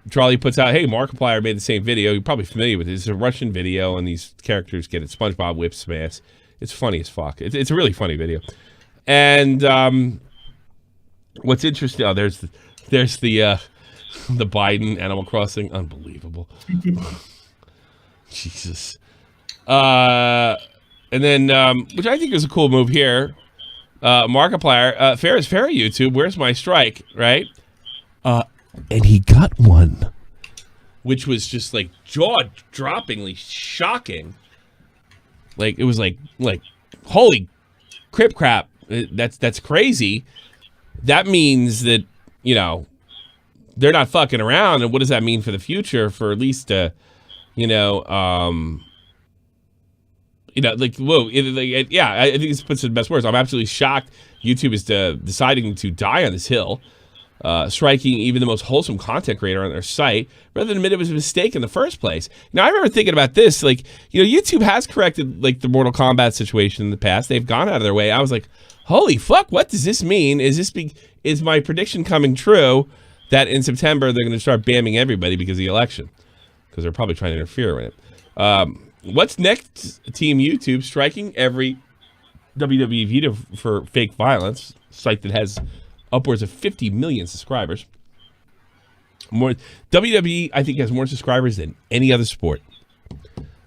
Charlie puts out, hey, Markiplier made the same video. You're probably familiar with it. It's a Russian video, and these characters get it. SpongeBob whips some ass. It's funny as fuck. It's a really funny video. And what's interesting? Oh, there's the Biden Animal Crossing, unbelievable. Jesus. And then, which I think is a cool move here. Markiplier, fair is fair, YouTube. Where's my strike? Right? And he got one, which was just like jaw-droppingly shocking. Like it was like holy crap. That's crazy. That means that, you know, they're not fucking around. And what does that mean for the future? For at least, like, whoa, yeah, I think this puts it in the best words. I'm absolutely shocked YouTube is deciding to die on this hill, striking even the most wholesome content creator on their site, rather than admit it was a mistake in the first place. Now, I remember thinking about this, like, you know, YouTube has corrected, like, the Mortal Kombat situation in the past. They've gone out of their way. I was like, holy fuck, what does this mean? Is my prediction coming true that in September they're going to start banning everybody because of the election? Because they're probably trying to interfere with it. What's next, Team YouTube? Striking every WWE veto for fake violence, site that has upwards of 50 million subscribers. More WWE, I think, has more subscribers than any other sport.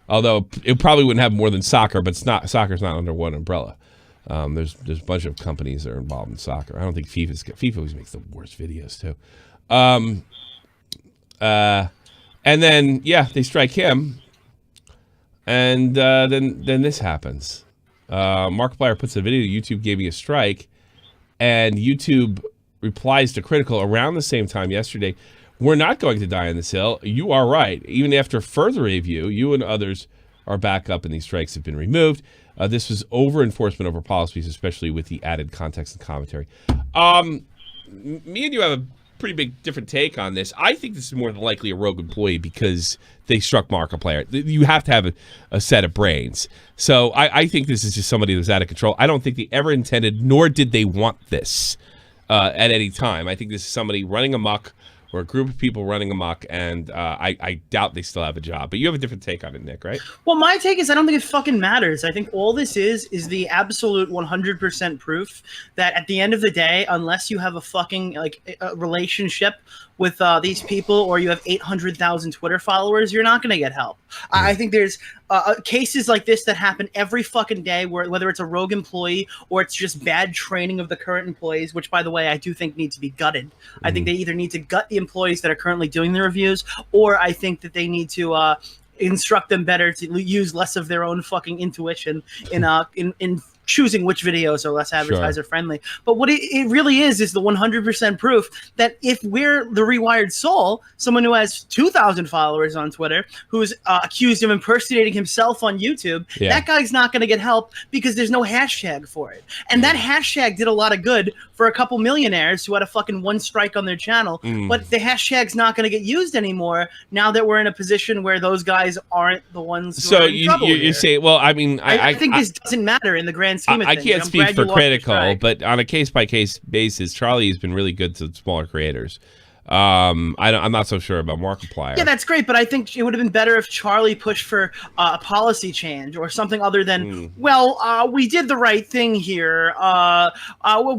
Although it probably wouldn't have more than soccer, but soccer's not under one umbrella. There's a bunch of companies that are involved in soccer. I don't think FIFA always makes the worst videos too. And then they strike him, and then this happens. Markiplier puts a video. YouTube gave me a strike, and YouTube replies to Critical around the same time yesterday. We're not going to die on this hill. You are right. Even after further review, you and others are back up, and these strikes have been removed. This was over-enforcement over policies, especially with the added context and commentary. Me and you have a pretty big different take on this. I think this is more than likely a rogue employee because they struck Markiplier. You have to have a set of brains. So I think this is just somebody that's out of control. I don't think they ever intended, nor did they want this at any time. I think this is somebody running amok, or a group of people running amok, and I doubt they still have a job. But you have a different take on it, Nick, right? Well, my take is I don't think it fucking matters. I think all this is the absolute 100% proof that at the end of the day, unless you have a fucking a relationship with these people, or you have 800,000 Twitter followers, you're not going to get help. I think there's cases like this that happen every fucking day, where whether it's a rogue employee or it's just bad training of the current employees, which, by the way, I do think need to be gutted. I think they either need to gut the employees that are currently doing the reviews, or I think that they need to instruct them better to use less of their own fucking intuition in choosing which videos are less advertiser friendly. But what it really is the 100% proof that if we're the Rewired Soul, someone who has 2,000 followers on Twitter, who's accused of impersonating himself on YouTube, that guy's not going to get help because there's no hashtag for it. And that hashtag did a lot of good for a couple millionaires who had a fucking one strike on their channel. But the hashtag's not going to get used anymore now that we're in a position where those guys aren't the ones who are in trouble you say, well, I mean, I think this doesn't matter in the grand scheme of things. I can't speak for Critical, but on a case-by-case basis, Charlie has been really good to smaller creators. I'm not so sure about Markiplier. Yeah, that's great, but I think it would have been better if Charlie pushed for a policy change or something other than, we did the right thing here.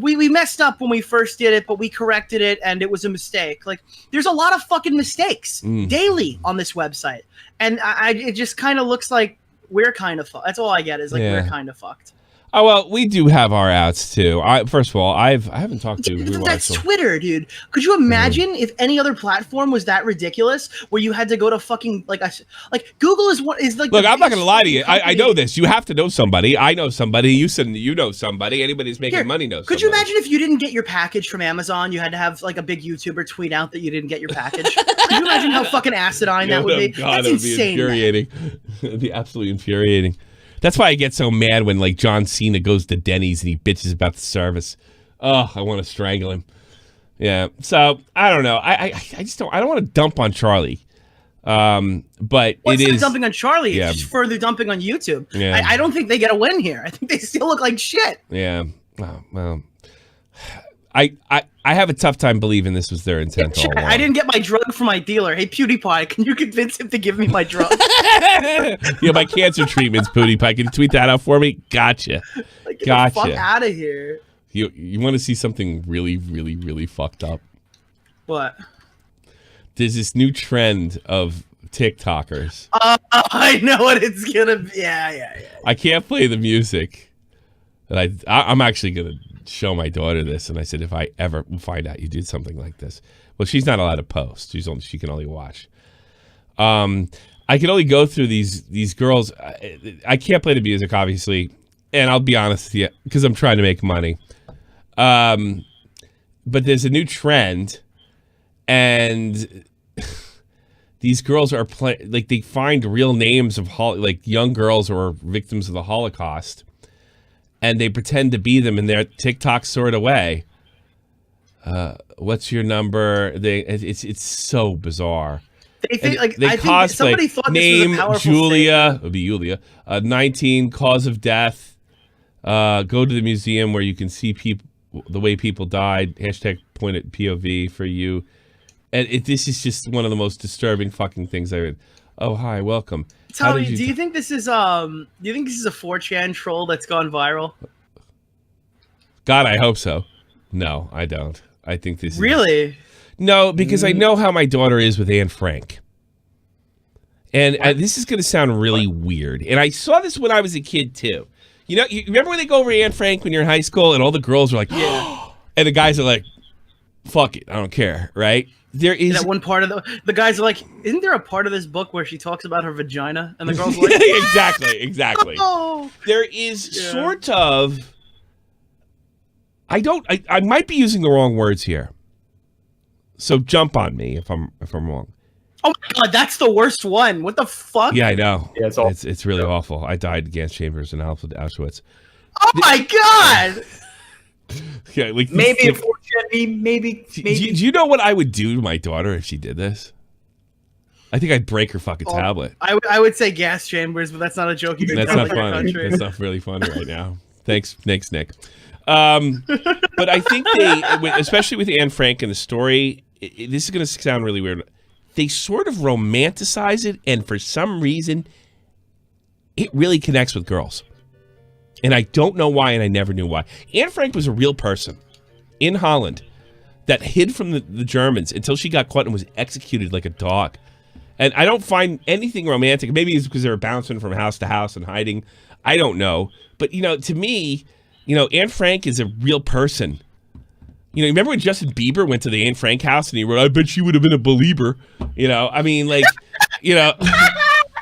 We messed up when we first did it, but we corrected it, and it was a mistake. Like, there's a lot of fucking mistakes daily on this website, and it just kind of looks like we're kind of fucked. That's all I get is we're kind of fucked. Oh, well, we do have our outs too. First of all, I haven't talked to That's Twitter, dude. Could you imagine if any other platform was that ridiculous, where you had to go to fucking like Google is like. Look, I'm not gonna lie to you. I know this. You have to know somebody. I know somebody. You said you know somebody. Anybody who's making money knows. Could you imagine if you didn't get your package from Amazon, you had to have like a big YouTuber tweet out that you didn't get your package? Could you imagine how fucking acidine that would be? God, That's insane. Be infuriating. It'd be absolutely infuriating. That's why I get so mad when like John Cena goes to Denny's and he bitches about the service. Oh, I want to strangle him. Yeah. So I don't know. I just don't. I don't want to dump on Charlie. But it's it is dumping on Charlie. It's just further dumping on YouTube. Yeah. I don't think they get a win here. I think they still look like shit. Yeah. Oh, well, I have a tough time believing this was their intent all along. I didn't get my drug from my dealer. Hey, PewDiePie, can you convince him to give me my drug? Yeah, my cancer treatments, PewDiePie. Can you tweet that out for me? Gotcha. Get the fuck out of here. You want to see something really, really, really fucked up? What? There's this new trend of TikTokers. I know what it's gonna be. Yeah. I can't play the music. And I'm actually gonna show my daughter this. And I said, if I ever find out you did something like this, well, she's not allowed to post. She can only watch. I can only go through these girls. I can't play the music, obviously, and I'll be honest with you, because I'm trying to make money. But there's a new trend, and these girls are like they find real names of like young girls or victims of the Holocaust, and they pretend to be them in their TikTok sort of way. What's your number? It's so bizarre. They think, like, they I think cosplay. somebody thought Name this was a powerful Julia. statement. It'll be Julia. 19. Cause of death. Go to the museum where you can see people, the way people died. Hashtag point at POV for you. And this is just one of the most disturbing fucking things I read. Oh, hi, welcome. Tell me, do you think this is a 4chan troll that's gone viral? God, I hope so. No, I don't. I think this is really. No, because I know how my daughter is with Anne Frank. And this is going to sound really weird. And I saw this when I was a kid, too. You know, you remember when they go over Anne Frank when you're in high school and all the girls are like, yeah. And the guys are like, fuck it, I don't care, right? There is that one part of the guys are like, isn't there a part of this book where she talks about her vagina? And the girls are like, exactly. Oh. There is sort of, I might be using the wrong words here. So jump on me if I'm wrong. Oh my god, that's the worst one. What the fuck? Yeah, I know. Yeah, it's really awful. I died in gas chambers in Auschwitz. Oh my god! Yeah, like maybe like, maybe. Do you know what I would do to my daughter if she did this? I think I'd break her fucking tablet. I would say gas chambers, but that's not a joke. You can That's tell not in your funny. country. That's not really funny right now. Thanks, Nick. But I think they, especially with Anne Frank and the story, this is going to sound really weird. They sort of romanticize it, and for some reason, it really connects with girls. And I don't know why, and I never knew why. Anne Frank was a real person in Holland that hid from the Germans until she got caught and was executed like a dog. And I don't find anything romantic. Maybe it's because they were bouncing from house to house and hiding. I don't know. But, you know, to me, you know, Anne Frank is a real person. You know, remember when Justin Bieber went to the Anne Frank house and he wrote, I bet she would have been a believer. You know, I mean, like, you know,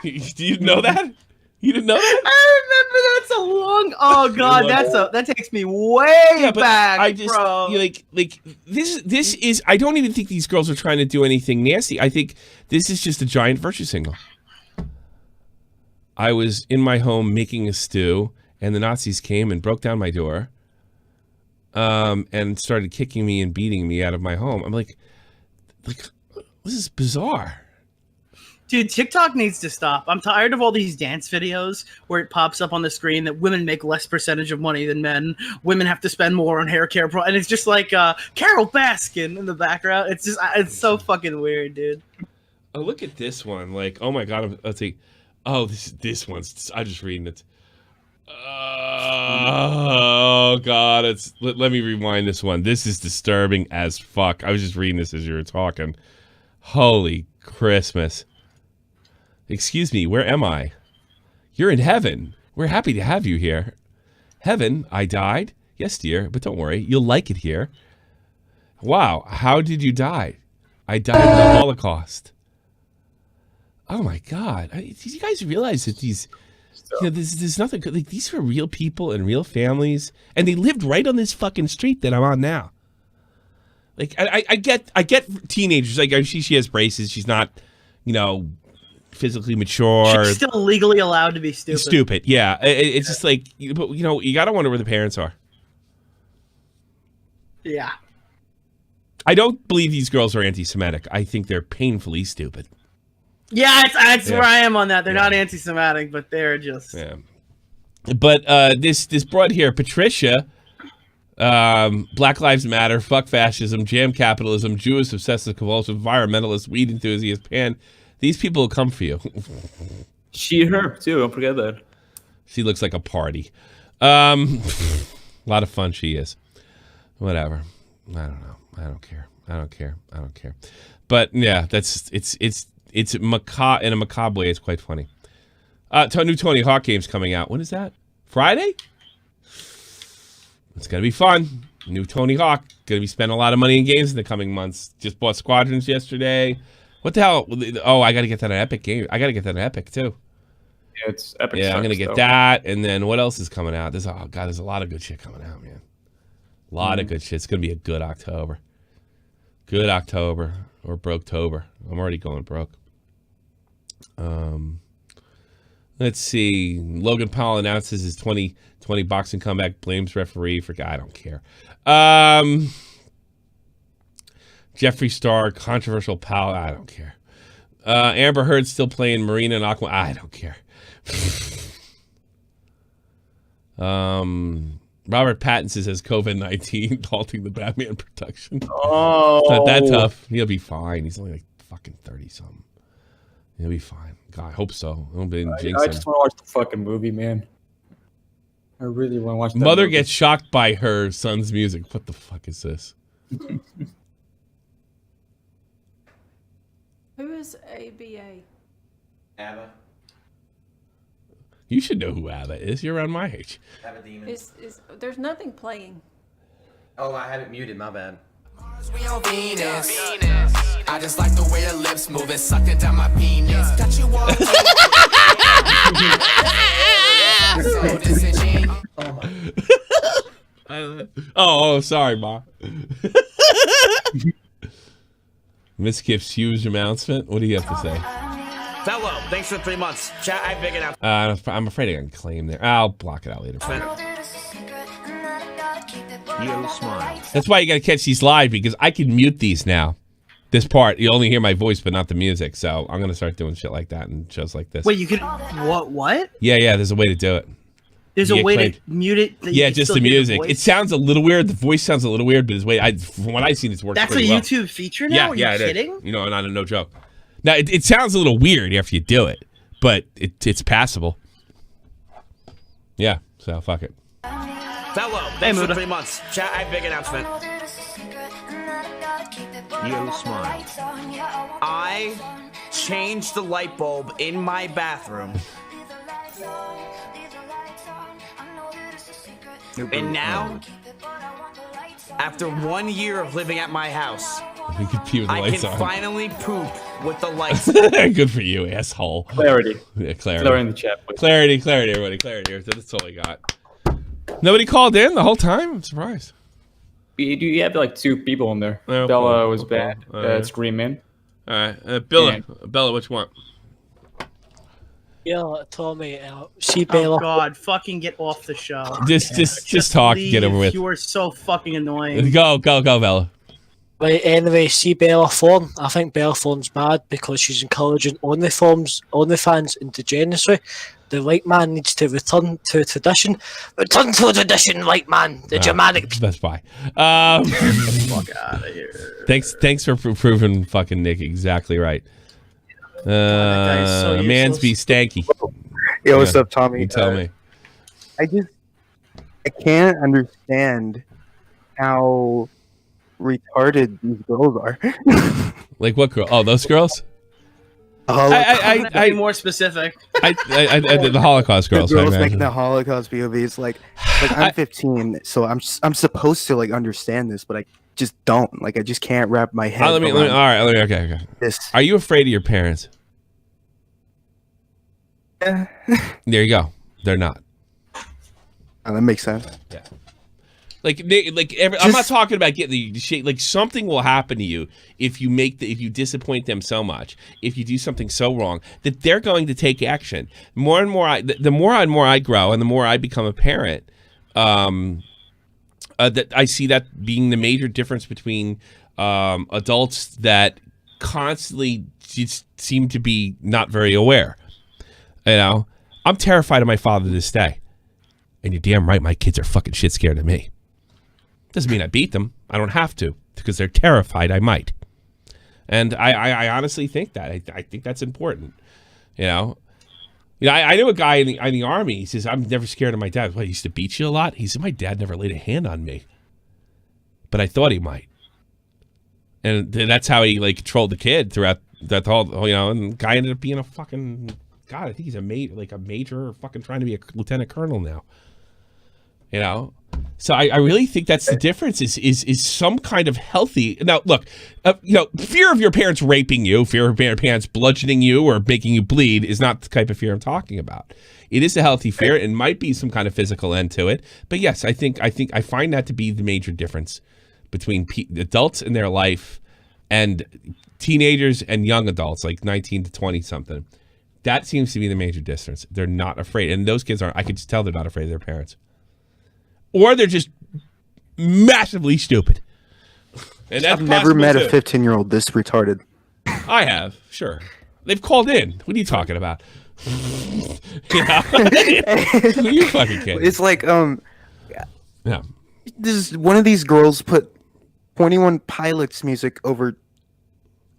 do you know that? You didn't know that? I remember that's a long. Oh god, that takes me way back, I just, bro. Like this is. I don't even think these girls are trying to do anything nasty. I think this is just a giant virtue signal. I was in my home making a stew, and the Nazis came and broke down my door, and started kicking me and beating me out of my home. I'm like, this is bizarre. Dude, TikTok needs to stop. I'm tired of all these dance videos where it pops up on the screen that women make less percentage of money than men. Women have to spend more on hair care. And it's just like Carol Baskin in the background. It's so fucking weird, dude. Oh, look at this one. Like, oh my god, let's see. Oh, this one's, I'm just reading it. Oh god, let me rewind this one. This is disturbing as fuck. I was just reading this as you were talking. Holy Christmas. Excuse me, where am I? You're in heaven. We're happy to have you here. Heaven, I died? Yes, dear, but don't worry, you'll like it here. Wow, how did you die? I died in the Holocaust. Oh my god. Did you guys realize that these, you know, there's nothing good. Like, these were real people and real families, and they lived right on this fucking street that I'm on now. Like, I get teenagers. Like, I see she has braces. She's not, you know, physically mature. She's still legally allowed to be stupid. Stupid, yeah. It's just like, but you know, you gotta wonder where the parents are. Yeah. I don't believe these girls are anti-Semitic. I think they're painfully stupid. Yeah, that's where I am on that. They're not anti-Semitic, but they're just. Yeah. But this broad here, Patricia, Black Lives Matter, fuck fascism, jam capitalism, Jewish obsessive compulsive, environmentalist, weed enthusiast, pan. These people will come for you. She, her too. Don't forget that. She looks like a party. A lot of fun she is. Whatever. I don't know. I don't care. I don't care. I don't care. But yeah, it's macabre in a macabre way. It's quite funny. New Tony Hawk game's coming out. When is that? Friday? It's gonna be fun. New Tony Hawk. Gonna be spending a lot of money in games in the coming months. Just bought Squadrons yesterday. What the hell? Oh, I gotta get that on Epic game. I gotta get that on Epic too. Yeah, it's Epic. Yeah, I'm gonna get that. And then what else is coming out? There's a lot of good shit coming out, man. A lot of good shit. It's gonna be a good October. Good October or Broketober. I'm already going broke. Let's see. Logan Paul announces his 2020 boxing comeback, blames referee for I don't care. Jeffree Star, controversial pal, I don't care. Amber Heard still playing Marina and Aqua, I don't care. Robert Pattinson says COVID-19 halting the Batman production. Oh, it's not that tough. He'll be fine. He's only like fucking 30-something. He'll be fine. God, I hope so. I just want to watch the fucking movie, man. I really want to watch that Mother movie. gets shocked by her son's music. What the fuck is this? Who is ABA? ABBA. You should know who ABBA is. You're around my age. ABBA Demon. There's nothing playing. Oh, I had it muted. My bad. We on Venus. I just like the way your lips move and sucked it down my penis. Got you Oh, sorry, Ma. Miss Kip's huge announcement. What do you have to say? Fellow, thanks for 3 months. Chat, I big enough. I'm afraid I can claim there. I'll block it out later. You smile. That's why you got to catch these live, because I can mute these now. This part, you only hear my voice, but not the music. So I'm gonna start doing shit like that and shows like this. Wait, you could what? Yeah. There's a way to do it. There's a way to mute it. Yeah, just the music. It sounds a little weird. The voice sounds a little weird, but from what I've seen, it's worked. That's a pretty well. YouTube feature now. Are you kidding? You know, no joke. Now it sounds a little weird after you do it, but it's passable. Yeah. So fuck it. Fellow, thanks for 3 months. Chat, I big announcement. You smile. I changed the light bulb in my bathroom. And now, after 1 year of living at my house, I can finally poop with the lights on. Good for you, asshole. Clarity. Yeah, clarity. Clarity in the chat. Please. Clarity, everybody. Clarity. That's all I got. Nobody called in the whole time? I'm surprised. You have like 2 people in there. Oh, Bella cool. was bad. Screaming. All right. Bella, what you want? Yeah, Tommy, see Bella. Oh God, fucking get off the show. Just talk, leave. get over with. You are so fucking annoying. Go, Bella. Right, anyway, see Bella Thorne. I think Bella Thorne's mad because she's encouraging OnlyFans and degeneracy. The white man needs to return to tradition. Return to tradition, white man. The Germanic. That's fine. Get the fuck out of here. Thanks for proving fucking Nick exactly right. So Mansby Stanky. Yo, what's up, Tommy? You tell me. I can't understand how retarded these girls are. Like what girl? Oh, those girls? I be more specific. The Holocaust girls. The girls making the Holocaust POVs. Like I'm 15, so I'm supposed to like understand this, but I just don't. Like I just can't wrap my head. Okay. Are you afraid of your parents? Yeah. There you go. They're not. That makes sense. Yeah. I'm not talking about getting the shit. Like something will happen to you if you disappoint them so much, if you do something so wrong that they're going to take action. More and more, the more I grow and the more I become a parent, that I see that being the major difference between adults that constantly just seem to be not very aware. You know, I'm terrified of my father to this day, and you're damn right. My kids are fucking shit scared of me. Doesn't mean I beat them. I don't have to because they're terrified I might. And I honestly think that. I think that's important. You know, I knew a guy in the Army. He says, I'm never scared of my dad. What, he used to beat you a lot? He said, my dad never laid a hand on me. but I thought he might. And that's how he like controlled the kid throughout that whole, you know, and the guy ended up being a fucking, God, I think he's a major fucking trying to be a lieutenant colonel now. You know? So I really think that's the difference is some kind of healthy. Now, look, you know, fear of your parents raping you, fear of your parents bludgeoning you or making you bleed is not the type of fear I'm talking about. It is a healthy fear. It might be some kind of physical end to it. But yes, I find that to be the major difference between adults in their life and teenagers and young adults, like 19 to 20 something. That seems to be the major difference. They're not afraid. And those kids aren't. I could just tell they're not afraid of their parents. Or they're just massively stupid. And that's I've never met too. a 15-year-old this retarded. I have, sure. They've called in. What are you talking about? You know? You fucking kidding. It's like, yeah. This one of these girls put 21 Pilots music over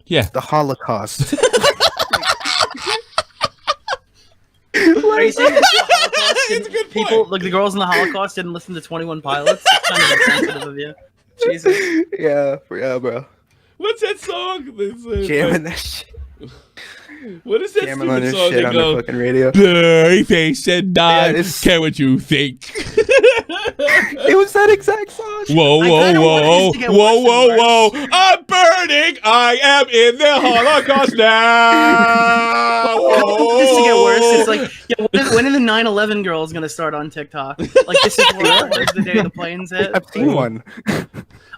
the Holocaust. Are you saying that people, like the girls in the Holocaust, didn't listen to 21 Pilots? It's kind of insensitive of you. Jesus. Yeah, bro. What's that song? Jamming that shit. What is that Jamming on stupid this song shit that on goes, the fucking radio. Blurry face and I care what you think. It was that exact song. Whoa, I'm burning. I am in the Holocaust now. This is to get worse. It's like, yeah, when are the 9/11 girls gonna start on TikTok? Like, this is the day the planes hit. I've seen one.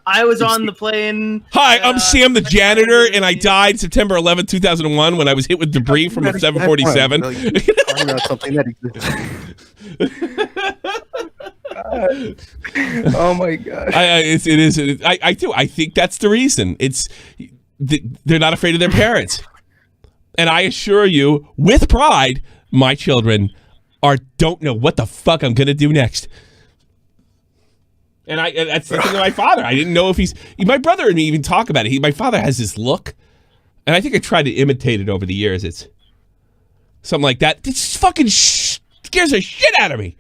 I was on the plane. Hi, I'm Sam the janitor, and I died September 11, 2001 when I was hit with debris from a 747. Talking about something that exists. Oh my god! I do. I think that's the reason. They're not afraid of their parents, and I assure you, with pride, my children don't know what the fuck I'm gonna do next. And that's the thing with my father. I didn't know if my brother and me even talk about it. My father has this look, and I think I tried to imitate it over the years. It's something like that. This fucking scares the shit out of me.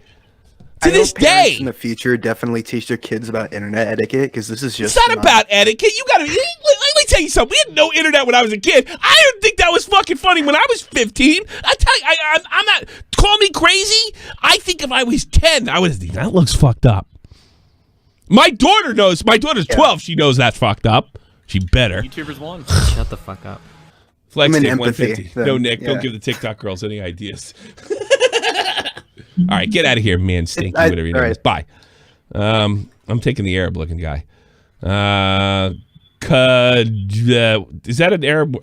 To this day. In the future, definitely teach their kids about internet etiquette because this is just. It's not about etiquette. You gotta. Let me tell you something. We had no internet when I was a kid. I didn't think that was fucking funny when I was 15. I tell you, I'm not. Call me crazy. I think if I was 10, I would think that looks fucked up. My daughter knows. My daughter's 12. She knows that's fucked up. She better. YouTubers won. Shut the fuck up. Flex I'm in Nick empathy, 150. then. No, Nick, Yeah. don't give the TikTok girls any ideas. All right, get out of here, man. Stinky, whatever you know. right. Bye. I'm taking the Arab-looking guy. Is that an Arab?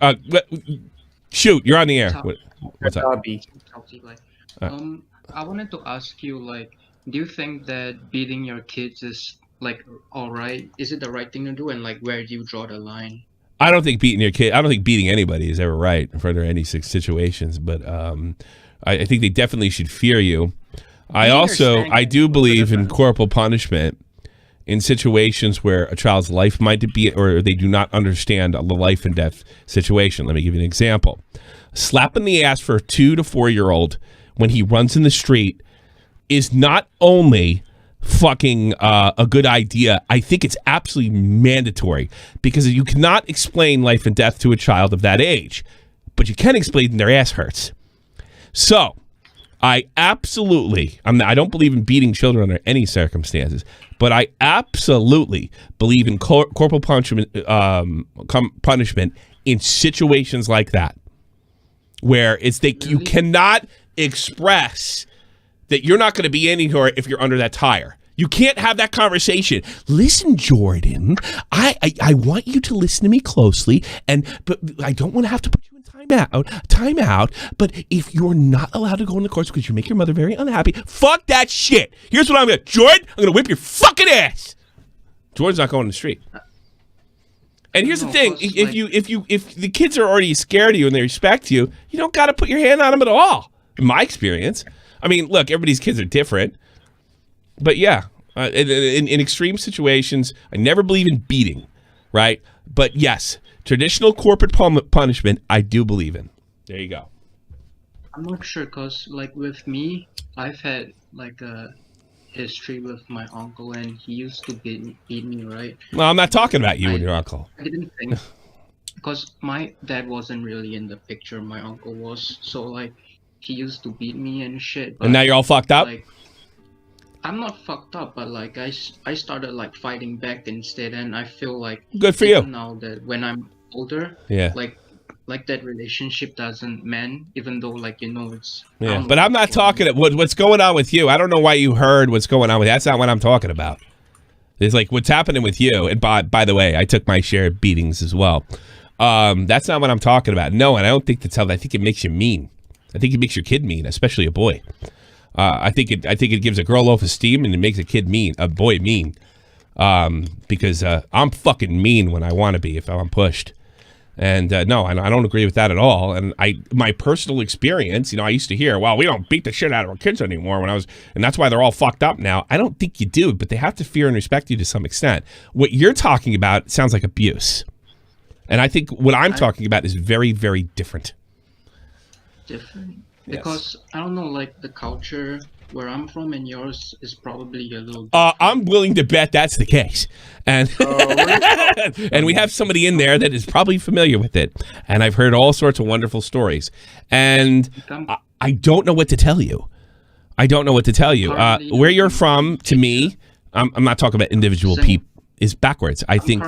Shoot, you're on the air. What's up? I wanted to ask you, like, do you think that beating your kids is like all right? Is it the right thing to do, and like where do you draw the line? I don't think beating your kid. I don't think beating anybody is ever right under any situations. But I think they definitely should fear you. I do believe in corporal punishment in situations where a child's life might be, or they do not understand the life and death situation. Let me give you an example. Slap in the ass for a 2 to 4 year old when he runs in the street is not only fucking a good idea. I think it's absolutely mandatory because you cannot explain life and death to a child of that age, but you can explain their ass hurts. So I absolutely, I don't believe in beating children under any circumstances, but I absolutely believe in corporal punishment in situations like that, where you cannot express that you're not going to be anywhere if you're under that tire. You can't have that conversation. Listen, Jordan, I want you to listen to me closely, but I don't want to have to put you in timeout. But if you're not allowed to go in the course because you make your mother very unhappy, fuck that shit. Here's what I'm going to, Jordan, I'm going to whip your fucking ass. Jordan's not going in the street. And here's the thing: if the kids are already scared of you and they respect you, you don't got to put your hand on them at all. In my experience. I mean, look, everybody's kids are different, but yeah, in extreme situations, I never believe in beating, right? But yes, traditional corporate punishment, I do believe in. There you go. I'm not sure, cause like with me, I've had like history with my uncle, and he used to beat me, right? Well, I'm not talking about you and your uncle. I didn't think, because my dad wasn't really in the picture, my uncle was, so like he used to beat me and shit. But, And now you're all fucked up? Like, I'm not fucked up, but like I started like fighting back instead, and I feel like good for you. Now that when I'm older, Yeah. Like that relationship doesn't mend, even though like it's. Yeah, but I'm not talking what's going on with you. I don't know why you heard what's going on with you. That's not what I'm talking about. It's like what's happening with you. And by the way, I took my share of beatings as well. That's not what I'm talking about. No, and I don't think that's how. I think it makes you mean. I think it makes your kid mean, especially a boy. I think it gives a girl low esteem and it makes a boy mean. Because I'm fucking mean when I want to be if I'm pushed. And no, I don't agree with that at all. And my personal experience, I used to hear, well, we don't beat the shit out of our kids anymore and that's why they're all fucked up now. I don't think you do, but they have to fear and respect you to some extent. What you're talking about sounds like abuse. And I think what I'm talking about is very, very different. Different? Because, I don't know, like, the culture where I'm from and yours is probably a little different. I'm willing to bet that's the case. And and we have somebody in there that is probably familiar with it. And I've heard all sorts of wonderful stories. And I don't know what to tell you. I don't know what to tell you. Where you're from, to me, I'm not talking about individual people, is backwards. I think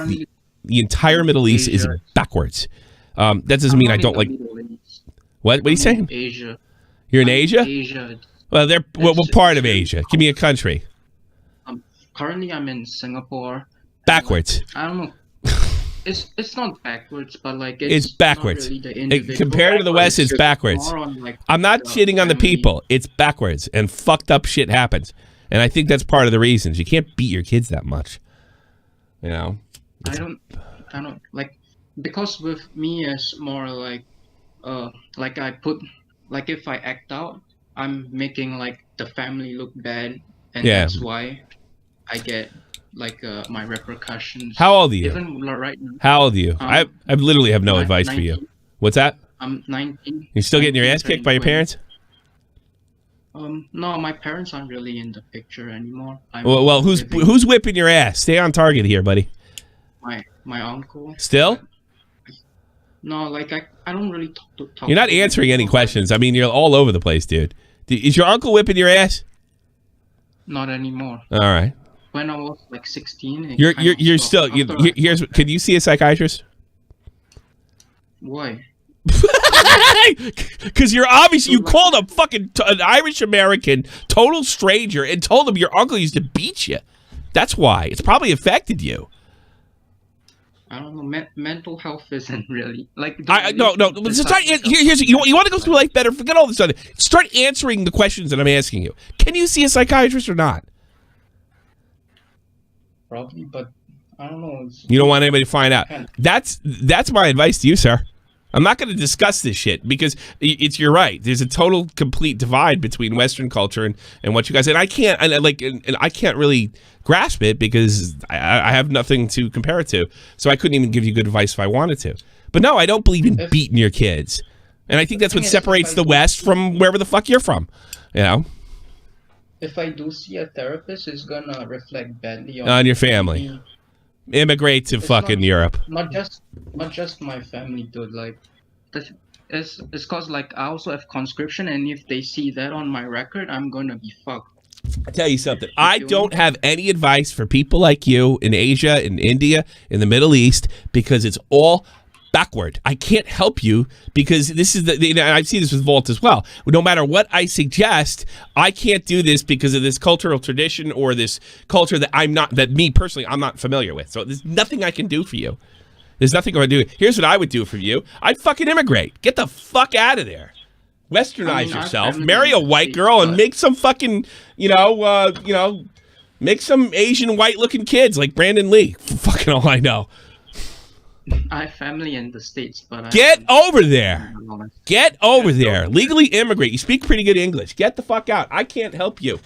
the entire Middle East is backwards. That doesn't mean I don't like... What are you saying? Asia. You're in Asia? Asia. Well, what part of Asia? Give me a country. Currently, I'm in Singapore. Backwards. I don't know. It's not backwards, but like it's backwards. Not really Compared to the West, it's backwards. On, like, I'm not shitting on the people. It's backwards, and fucked up shit happens. And I think that's part of the reasons. You can't beat your kids that much. I don't like, because with me it's more like I put, like, if I act out, I'm making like the family look bad, and that's why I get like my repercussions. How old are you? Even right now. How old are you? I literally have no advice 19. for you. What's that? I'm 19. You're still getting your ass kicked by your parents? No, my parents aren't really in the picture anymore. Well, who's whipping your ass? Stay on target here, buddy. My uncle. Still? No, like I don't really talk. You're not answering any questions. I mean, you're all over the place, dude. Is your uncle whipping your ass? Not anymore. All right. When I was like 16. You're still. Could you see a psychiatrist? Why? Because you're obviously you called a fucking an Irish American total stranger and told him your uncle used to beat you. That's why it's probably affected you. I don't know. Mental health isn't really like. No. Here's you want to go through life better. Forget all this other. Start answering the questions that I'm asking you. Can you see a psychiatrist or not? Probably, but I don't know. You don't want anybody to find out. That's my advice to you, sir. I'm not going to discuss this shit because you're right. There's a total, complete divide between Western culture and what you guys. And I can't I can't really grasp it because I have nothing to compare it to. So I couldn't even give you good advice if I wanted to. But no, I don't believe in beating your kids. And I think that's what separates the West from wherever the fuck you're from. If I do see a therapist, it's gonna reflect badly on your family. Me. Immigrate to fucking Europe. Not just my family, dude. Like, it's cause like I also have conscription, and if they see that on my record, I'm gonna be fucked. I tell you something. I don't have any advice for people like you in Asia, in India, in the Middle East, because it's all backward. I can't help you because this is and I see this with Vault as well. No matter what I suggest, I can't do this because of this cultural tradition or this culture that me personally, I'm not familiar with. So there's nothing I can do for you. There's nothing I can do. Here's what I would do for you. I'd fucking immigrate. Get the fuck out of there. Westernize yourself. Marry a white girl and make some fucking, make some Asian white looking kids like Brandon Lee. For fucking all I know. I have family in the States, but get over there. Get over there. Legally immigrate. You speak pretty good English. Get the fuck out. I can't help you.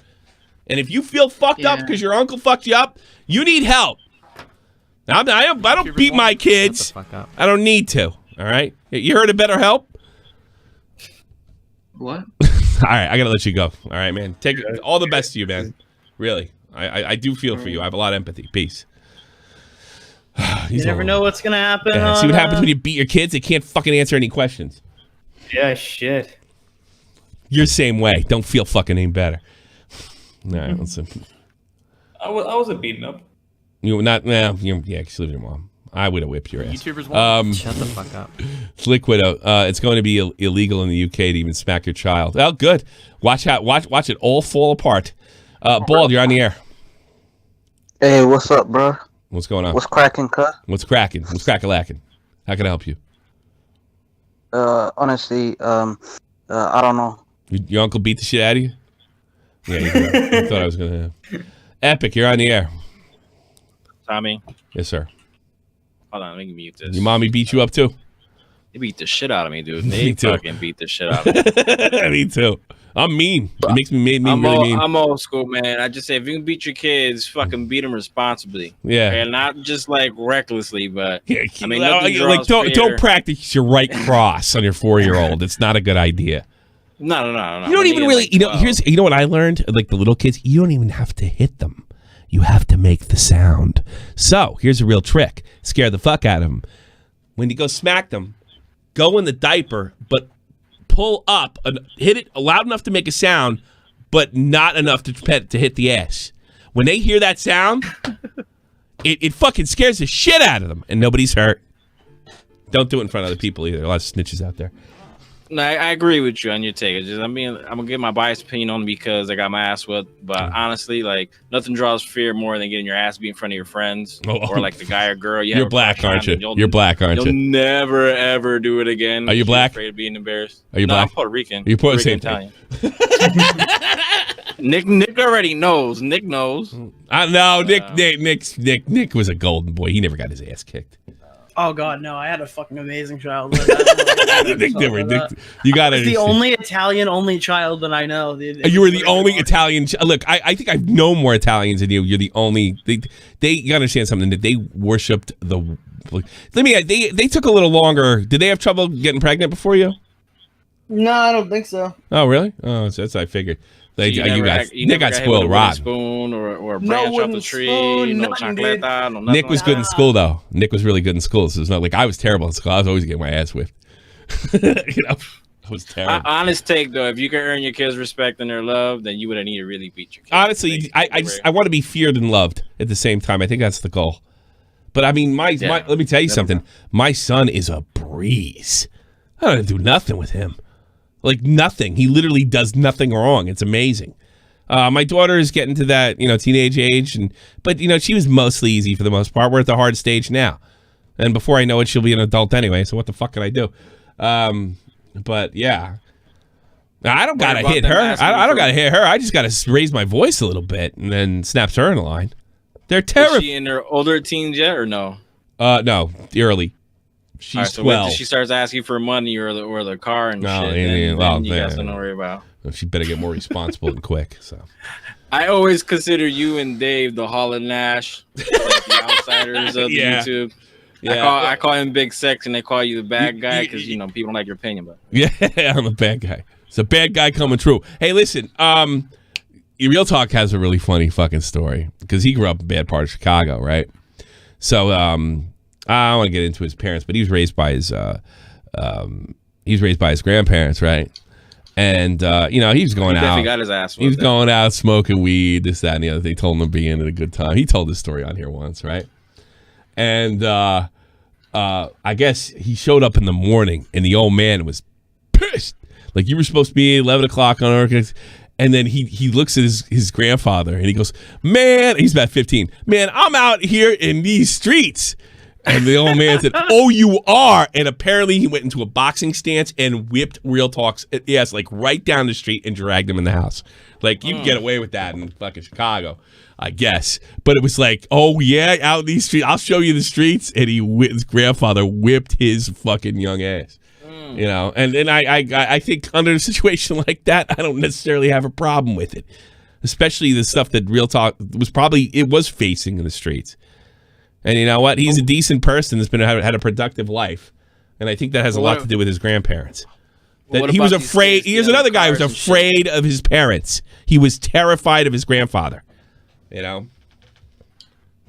And if you feel fucked up because your uncle fucked you up, you need help. I don't beat my kids. I don't need to. All right. You heard of BetterHelp? What? All right. I gotta let you go. All right, man. Take all the best to you, man. Really. I do feel for you. I have a lot of empathy. Peace. You never know what's gonna happen. Yeah, see what happens when you beat your kids? They can't fucking answer any questions. Yeah, shit. You're the same way. Don't feel fucking any better. All right, let's see. I wasn't beaten up. You were not. Well, yeah, because you live with your mom. I would have whipped your ass. YouTubers won't. Shut the fuck up. Slick Widow. It's going to be illegal in the UK to even smack your child. Oh, good. Watch it all fall apart. Bald, you're on the air. Hey, what's up, bro? What's going on? What's cracking, cut? What's cracking? What's crack-a-lacking? How can I help you? Honestly, I don't know. Your uncle beat the shit out of you? Yeah, you thought I was going to. Epic, you're on the air. Tommy. Yes, sir. Hold on, let me mute this. Your mommy beat you up too? They beat the shit out of me, dude. Me They too. fucking beat the shit out of me. Me too. I'm mean. It makes me really mean. I'm old school, man. I just say if you can beat your kids, fucking beat them responsibly. Yeah. And not just like recklessly, but I mean, like don't practice your right cross on your 4-year-old. It's not a good idea. No. You don't even really, like, you know what I learned? Like the little kids, you don't even have to hit them. You have to make the sound. So here's a real trick. Scare the fuck out of them. When you go smack them, go in the diaper, but pull up and hit it loud enough to make a sound, but not enough to hit the ass. When they hear that sound, it fucking scares the shit out of them, and nobody's hurt. Don't do it in front of other people either. A lot of snitches out there. No, I agree with you on your take. It's just, I'm gonna give my biased opinion on it because I got my ass whipped. But honestly, like nothing draws fear more than getting your ass beat in front of your friends or like the guy or girl. You're black, aren't you? You're black, aren't you? You'll never ever do it again. Are you black? Afraid of being embarrassed. Are you no, black? I'm Puerto Rican. You're Puerto Rican. Italian. Nick already knows. Nick knows. No, Nick was a golden boy. He never got his ass kicked. Oh God, no! I had a fucking amazing childhood. Nick, you got it. The only Italian only child that I know. You were the only Italian. Look, I think I've known more Italians than you. You're the only. You gotta understand something, that they worshipped the. They took a little longer. Did they have trouble getting pregnant before you? No, I don't think so. Oh really? Oh, that's what I figured. They, So Nick got spoiled rotten. Spoon or a branch off the tree, no chocolate, no nothing. Nick was good in school though. Nick was really good in school. So it's not like I was terrible in school. I was always getting my ass whipped. I was terrible. Honest take though, if you can earn your kids' respect and their love, then you wouldn't need to really beat your kids. Honestly, I want to be feared and loved at the same time. I think that's the goal. But I mean, my let me tell you something. My son is a breeze. I don't have to do nothing with him. Like nothing. He literally does nothing wrong. It's amazing. My daughter is getting to that, teenage age, but she was mostly easy for the most part. We're at the hard stage now, and before I know it, she'll be an adult anyway. So what the fuck can I do? But yeah, I don't gotta hit her. I don't gotta hit her. I just gotta raise my voice a little bit, and then snaps her in a line. They're terrible. Is she in her older teens yet, or no? No, early. She's All right, so 12. when she starts asking for money or the car and shit, then you got something to worry about. She better get more responsible and quick. So, I always consider you and Dave the Hall and Nash, like the outsiders of YouTube. Yeah, I call him Big Sex, and they call you the bad guy because people don't like your opinion. But yeah, I'm a bad guy. It's a bad guy coming true. Hey, listen, Real Talk has a really funny fucking story because he grew up in a bad part of Chicago, right? So, I don't want to get into his parents, but he was raised by his grandparents, right? And he was going out. Definitely got his ass. He was going out smoking weed, this, that, and the other. They told him to be in at a good time. He told this story on here once, right? And I guess he showed up in the morning, and the old man was pissed. Like, you were supposed to be 11 o'clock on Earth. And then he looks at his grandfather, and he goes, man, he's about 15. Man, I'm out here in these streets. And the old man said, oh, you are. And apparently he went into a boxing stance and whipped Real Talk's ass, like right down the street, and dragged him in the house. Like, you can get away with that in fucking Chicago, I guess. But it was like, oh, yeah, out in these streets. I'll show you the streets. And his grandfather whipped his fucking young ass. And I think under a situation like that, I don't necessarily have a problem with it. Especially the stuff that Real Talk was facing in the streets. And you know what? He's a decent person that's had a productive life. And I think that has a lot to do with his grandparents. That he was afraid. He was another guy who was afraid of his parents. He was terrified of his grandfather. You know.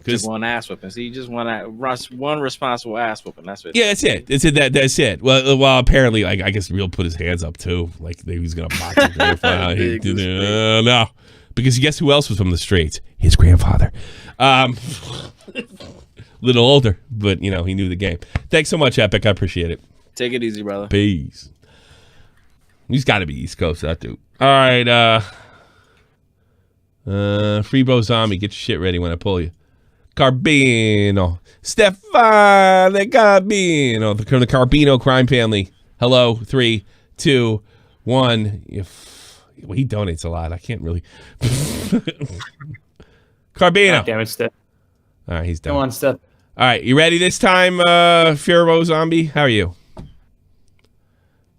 Just one ass whooping. See, just one responsible ass whooping. That's it. Yeah, that's it. That's it. Well, apparently, like, I guess Real put his hands up too. Like he was gonna box his grandfather. No, because guess who else was from the streets? His grandfather. Little older, but you know he knew the game. Thanks so much, Epic. I appreciate it. Take it easy, brother. Peace. He's got to be East Coast, that dude. All right, Freebo Zombie, get your shit ready when I pull you. Carbino. Stefano Carbino. From the Carbino crime family. Hello. 3, 2, 1. Well, he donates a lot. I can't really. Carbino. God damn it, Steph. All right, he's done. Come on, Steph. All right, you ready this time, Freebo Zombie? How are you?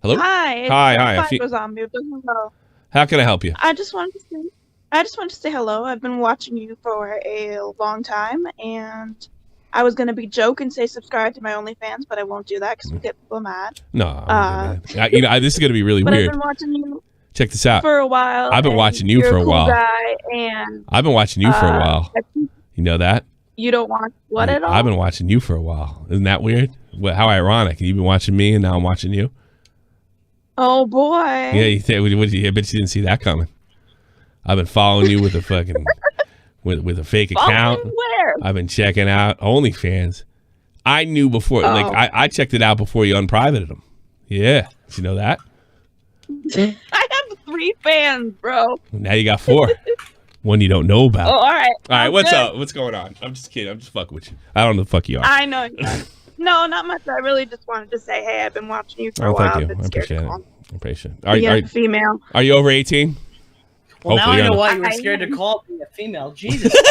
Hello? Hi. Hi. Zombie. Hello. How can I help you? I just wanted to say hello. I've been watching you for a long time, and I was gonna be joke and say subscribe to my OnlyFans, but I won't do that because we get people mad. No, you know, this is gonna be really but weird. I've been watching you. Check this out. For a while. I've been watching you for a while. Guy, and I've been watching you for a while. You know that? You don't want what at all? I've been watching you for a while. Isn't that weird? How ironic. You've been watching me, and now I'm watching you. Oh boy. Yeah, you think? I bet you didn't see that coming. I've been following you with a fucking with a fake account. Where? I've been checking out OnlyFans. I knew before, like I checked it out before you unprivated them. Yeah, did you know that? I have 3 fans, bro. Now you got 4. One you don't know about. Oh, all right. All right, what's good. up? What's going on? I'm just kidding. I'm just fucking with you. I don't know the fuck you are. I know. No, not much. I really just wanted to say, hey, I've been watching you for a while. Thank you. I've been I scared appreciate to it. call. I appreciate it. Are female? Are you over 18? Well, now I know not. why you were scared to call me a female. Jesus. You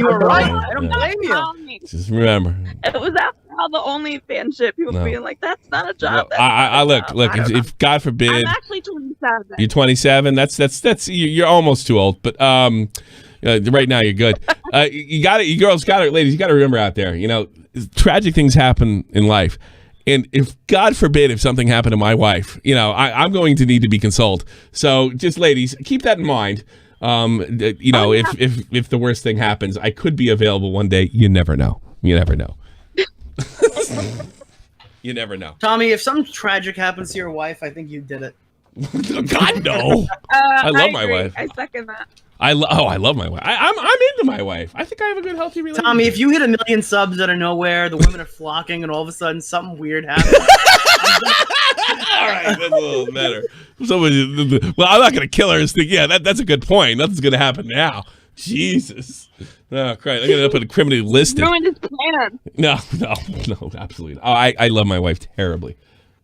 were right. I don't blame you. Just remember. It was after all the OnlyFans shit. People No. being like, that's not a job. Well, I look. If God forbid, I'm actually 27. you're 27. That's you're almost too old. But right now you're good. You got it. You girls got it, ladies. You got to remember out there. You know, tragic things happen in life. And if God forbid, if something happened to my wife, you know, I'm going to need to be consoled. So just ladies, keep that in mind. You know, if the worst thing happens, I could be available one day. You never know. You never know. You never know. Tommy, if something tragic happens to your wife, I think you did it. God, no. I love my agree. wife. I second that. I love my wife. I'm into my wife. I think I have a good, healthy relationship. Tommy, if you hit 1 million subs out of nowhere, the women are flocking, and all of a sudden something weird happens. All right, that's a little better. Well, I'm not gonna kill her. Yeah, that's a good point. Nothing's gonna happen now. Jesus. Oh, Christ. I'm gonna end up in a criminally listed. Ruined his plan. No, absolutely not. Oh, I love my wife terribly.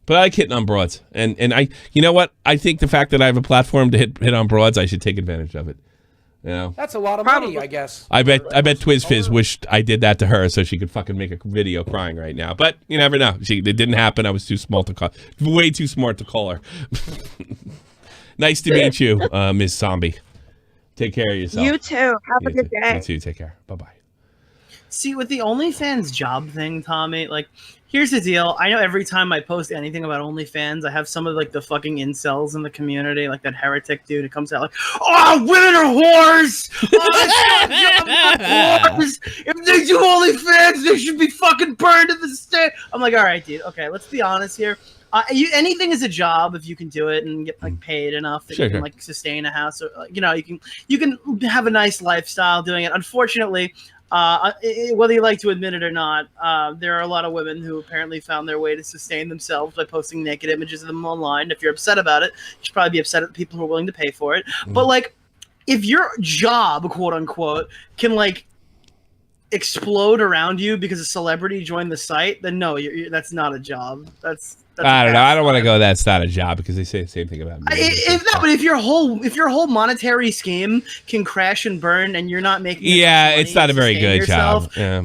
But I like hitting on broads. And I, you know what? I think the fact that I have a platform to hit on broads, I should take advantage of it. You know? That's a lot of money, I guess. I bet TwizFizz wished I did that to her so she could fucking make a video crying right now. But you never know. It didn't happen. I was too small to call. Way too smart to call her. Nice to meet you, Ms. Zombie. Take care of yourself. You too. Have a good day. You too. Take care. Bye-bye. See, with the OnlyFans job thing, Tommy, like, here's the deal. I know every time I post anything about OnlyFans, I have some of, like, the fucking incels in the community, like that heretic dude who comes out like, oh, women are whores! Oh, whores! If they do OnlyFans, they should be fucking burned at the stake! I'm like, all right, dude, okay, let's be honest here. Anything is a job if you can do it and get like paid enough that you can like sustain a house, or you know, you can have a nice lifestyle doing it. Unfortunately, whether you like to admit it or not, there are a lot of women who apparently found their way to sustain themselves by posting naked images of them online. If you're upset about it, you should probably be upset at the people who are willing to pay for it. But like, if your job, quote unquote, can like explode around you because a celebrity joined the site, then no, that's not a job. That's I don't know. I don't want to go. That's not a job because they say the same thing about me. But if your whole monetary scheme can crash and burn, and you're not making it's not a very good job. Yeah.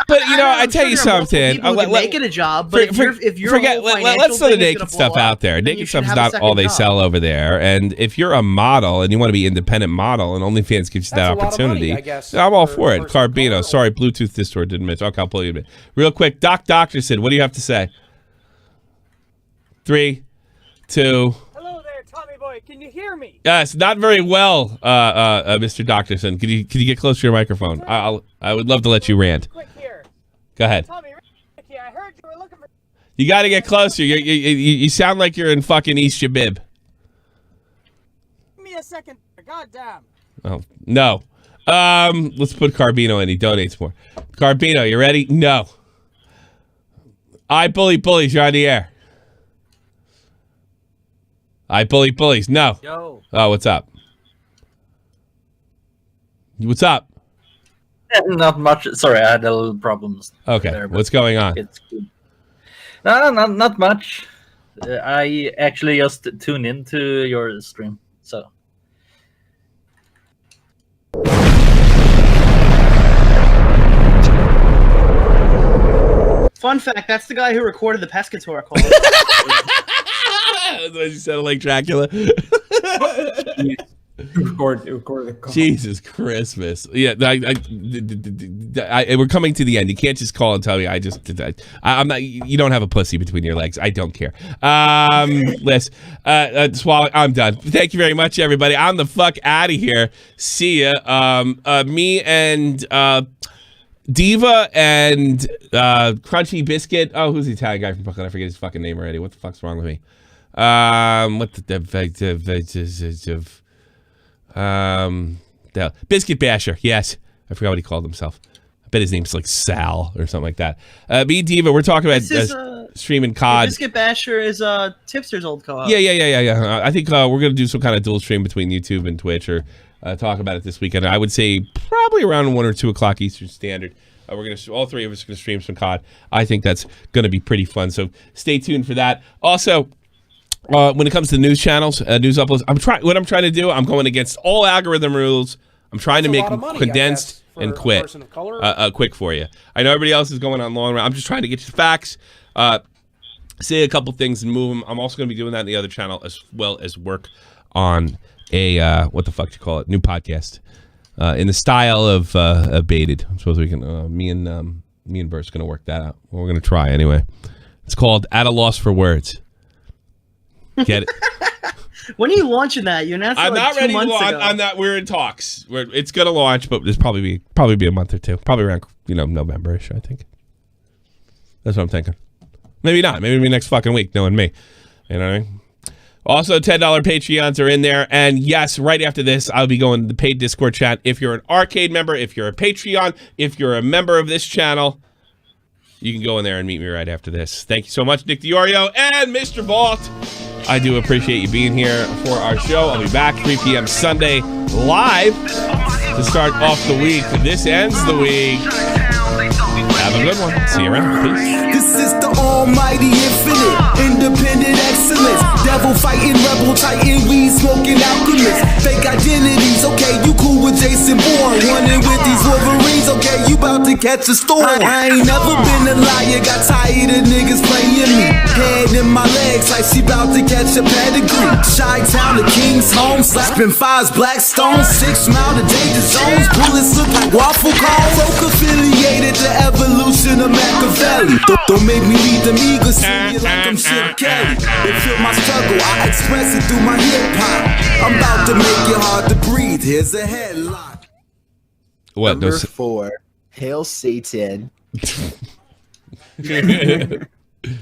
But you know, I tell you something. Make it a job, but if you're forget, let's throw the naked stuff out there. Naked stuff is not all they sell over there. And if you're a model and you want to be an independent model, and OnlyFans gives you that opportunity, I'm all for it. Carbino, sorry, Bluetooth Discord didn't mention. Okay, I'll pull you a bit. Real quick, Doctor said, what do you have to say? 3, 2. Hello there, Tommy boy. can you hear me? Yes, not very well, Mr. Doctorson. Could you get close to your microphone? I would love to let you rant. Quick here. Go ahead. Tommy, Ricky, I heard you were looking for. You got to get closer. You sound like you're in fucking East Jabib. Give me a second. Goddamn. Oh no. Let's put Carbino in. He donates more. Carbino, you ready? No. I bully bullies. You're on the air. I bully bullies. No. Yo. Oh, what's up? What's up? Not much. Sorry, I had a little problems. Okay. There, What's going on? it's good. No, not much. I actually just tuned into your stream, so. Fun fact, that's the guy who recorded the Pescator call. That's why you sounded like Dracula. Record the call. Jesus Christmas. Yeah, we're coming to the end. You can't just call and tell me. I'm not. You don't have a pussy between your legs. I don't care. Listen, Swallow. I'm done. Thank you very much, everybody. I'm the fuck out of here. See ya. Me and Diva and Crunchy Biscuit. Oh, who's the Italian guy from Brooklyn? I forget his fucking name already. What the fuck's wrong with me? What the Biscuit Basher. Yes, I forgot what he called himself. I bet his name's like Sal or something like that. Me, Diva. We're talking about streaming COD. Biscuit Basher is Tipster's old co-op. Yeah. I think we're gonna do some kind of dual stream between YouTube and Twitch, or talk about it this weekend. I would say probably around 1 or 2 o'clock Eastern Standard. We're gonna all three of us are gonna stream some COD. I think that's gonna be pretty fun. So stay tuned for that. Also, when it comes to news channels, news uploads, what I'm trying to do, I'm going against all algorithm rules. I'm trying to make them condensed and quick for you. I know everybody else is going on long. I'm just trying to get you facts, say a couple things and move them. I'm also going to be doing that in the other channel, as well as work on a what the fuck you call it, new podcast in the style of Baited. I suppose we can. Me and Bert's going to work that out. We're going to try anyway. It's called At a Loss for Words. Get it? When are you launching that? You announced it I'm like not 2 ready to months launch. ago. I'm not. We're in talks. It's gonna launch, but there's probably be a month or two. Probably around November-ish, I think. That's what I'm thinking. Maybe not. Maybe next fucking week, knowing me. You know what I mean? Also, $10 Patreons are in there. And yes, right after this, I'll be going to the paid Discord chat. If you're an arcade member, if you're a Patreon, if you're a member of this channel, you can go in there and meet me right after this. Thank you so much, Nick DiOrio and Mr. Vault. I do appreciate you being here for our show. I'll be back 3 p.m. Sunday live to start off the week. This ends the week. Have a good one. See you around. Peace. This is the almighty infinite, independent excellence. Devil fighting, rebel titan, weed smoking alchemist. Fake identities, okay, you cool with Jason Bourne. Running with these Wolverines, okay, you about to catch a storm. I ain't never been a liar, got tired of niggas playing me. Head in my legs like she about to catch a pedigree. Chi-town to King's home, slapping fives, black stones. 6 mile to danger zones, bullets look like waffle cones. Folk affiliated to evolution of Machiavelli. Don't make me lead them eagles, see you like I'm Chip Kelly. They feel my struggle, I express it through my hip hop. I'm about to make it hard to breathe, here's a headline. What? Number 4, Hail Satan.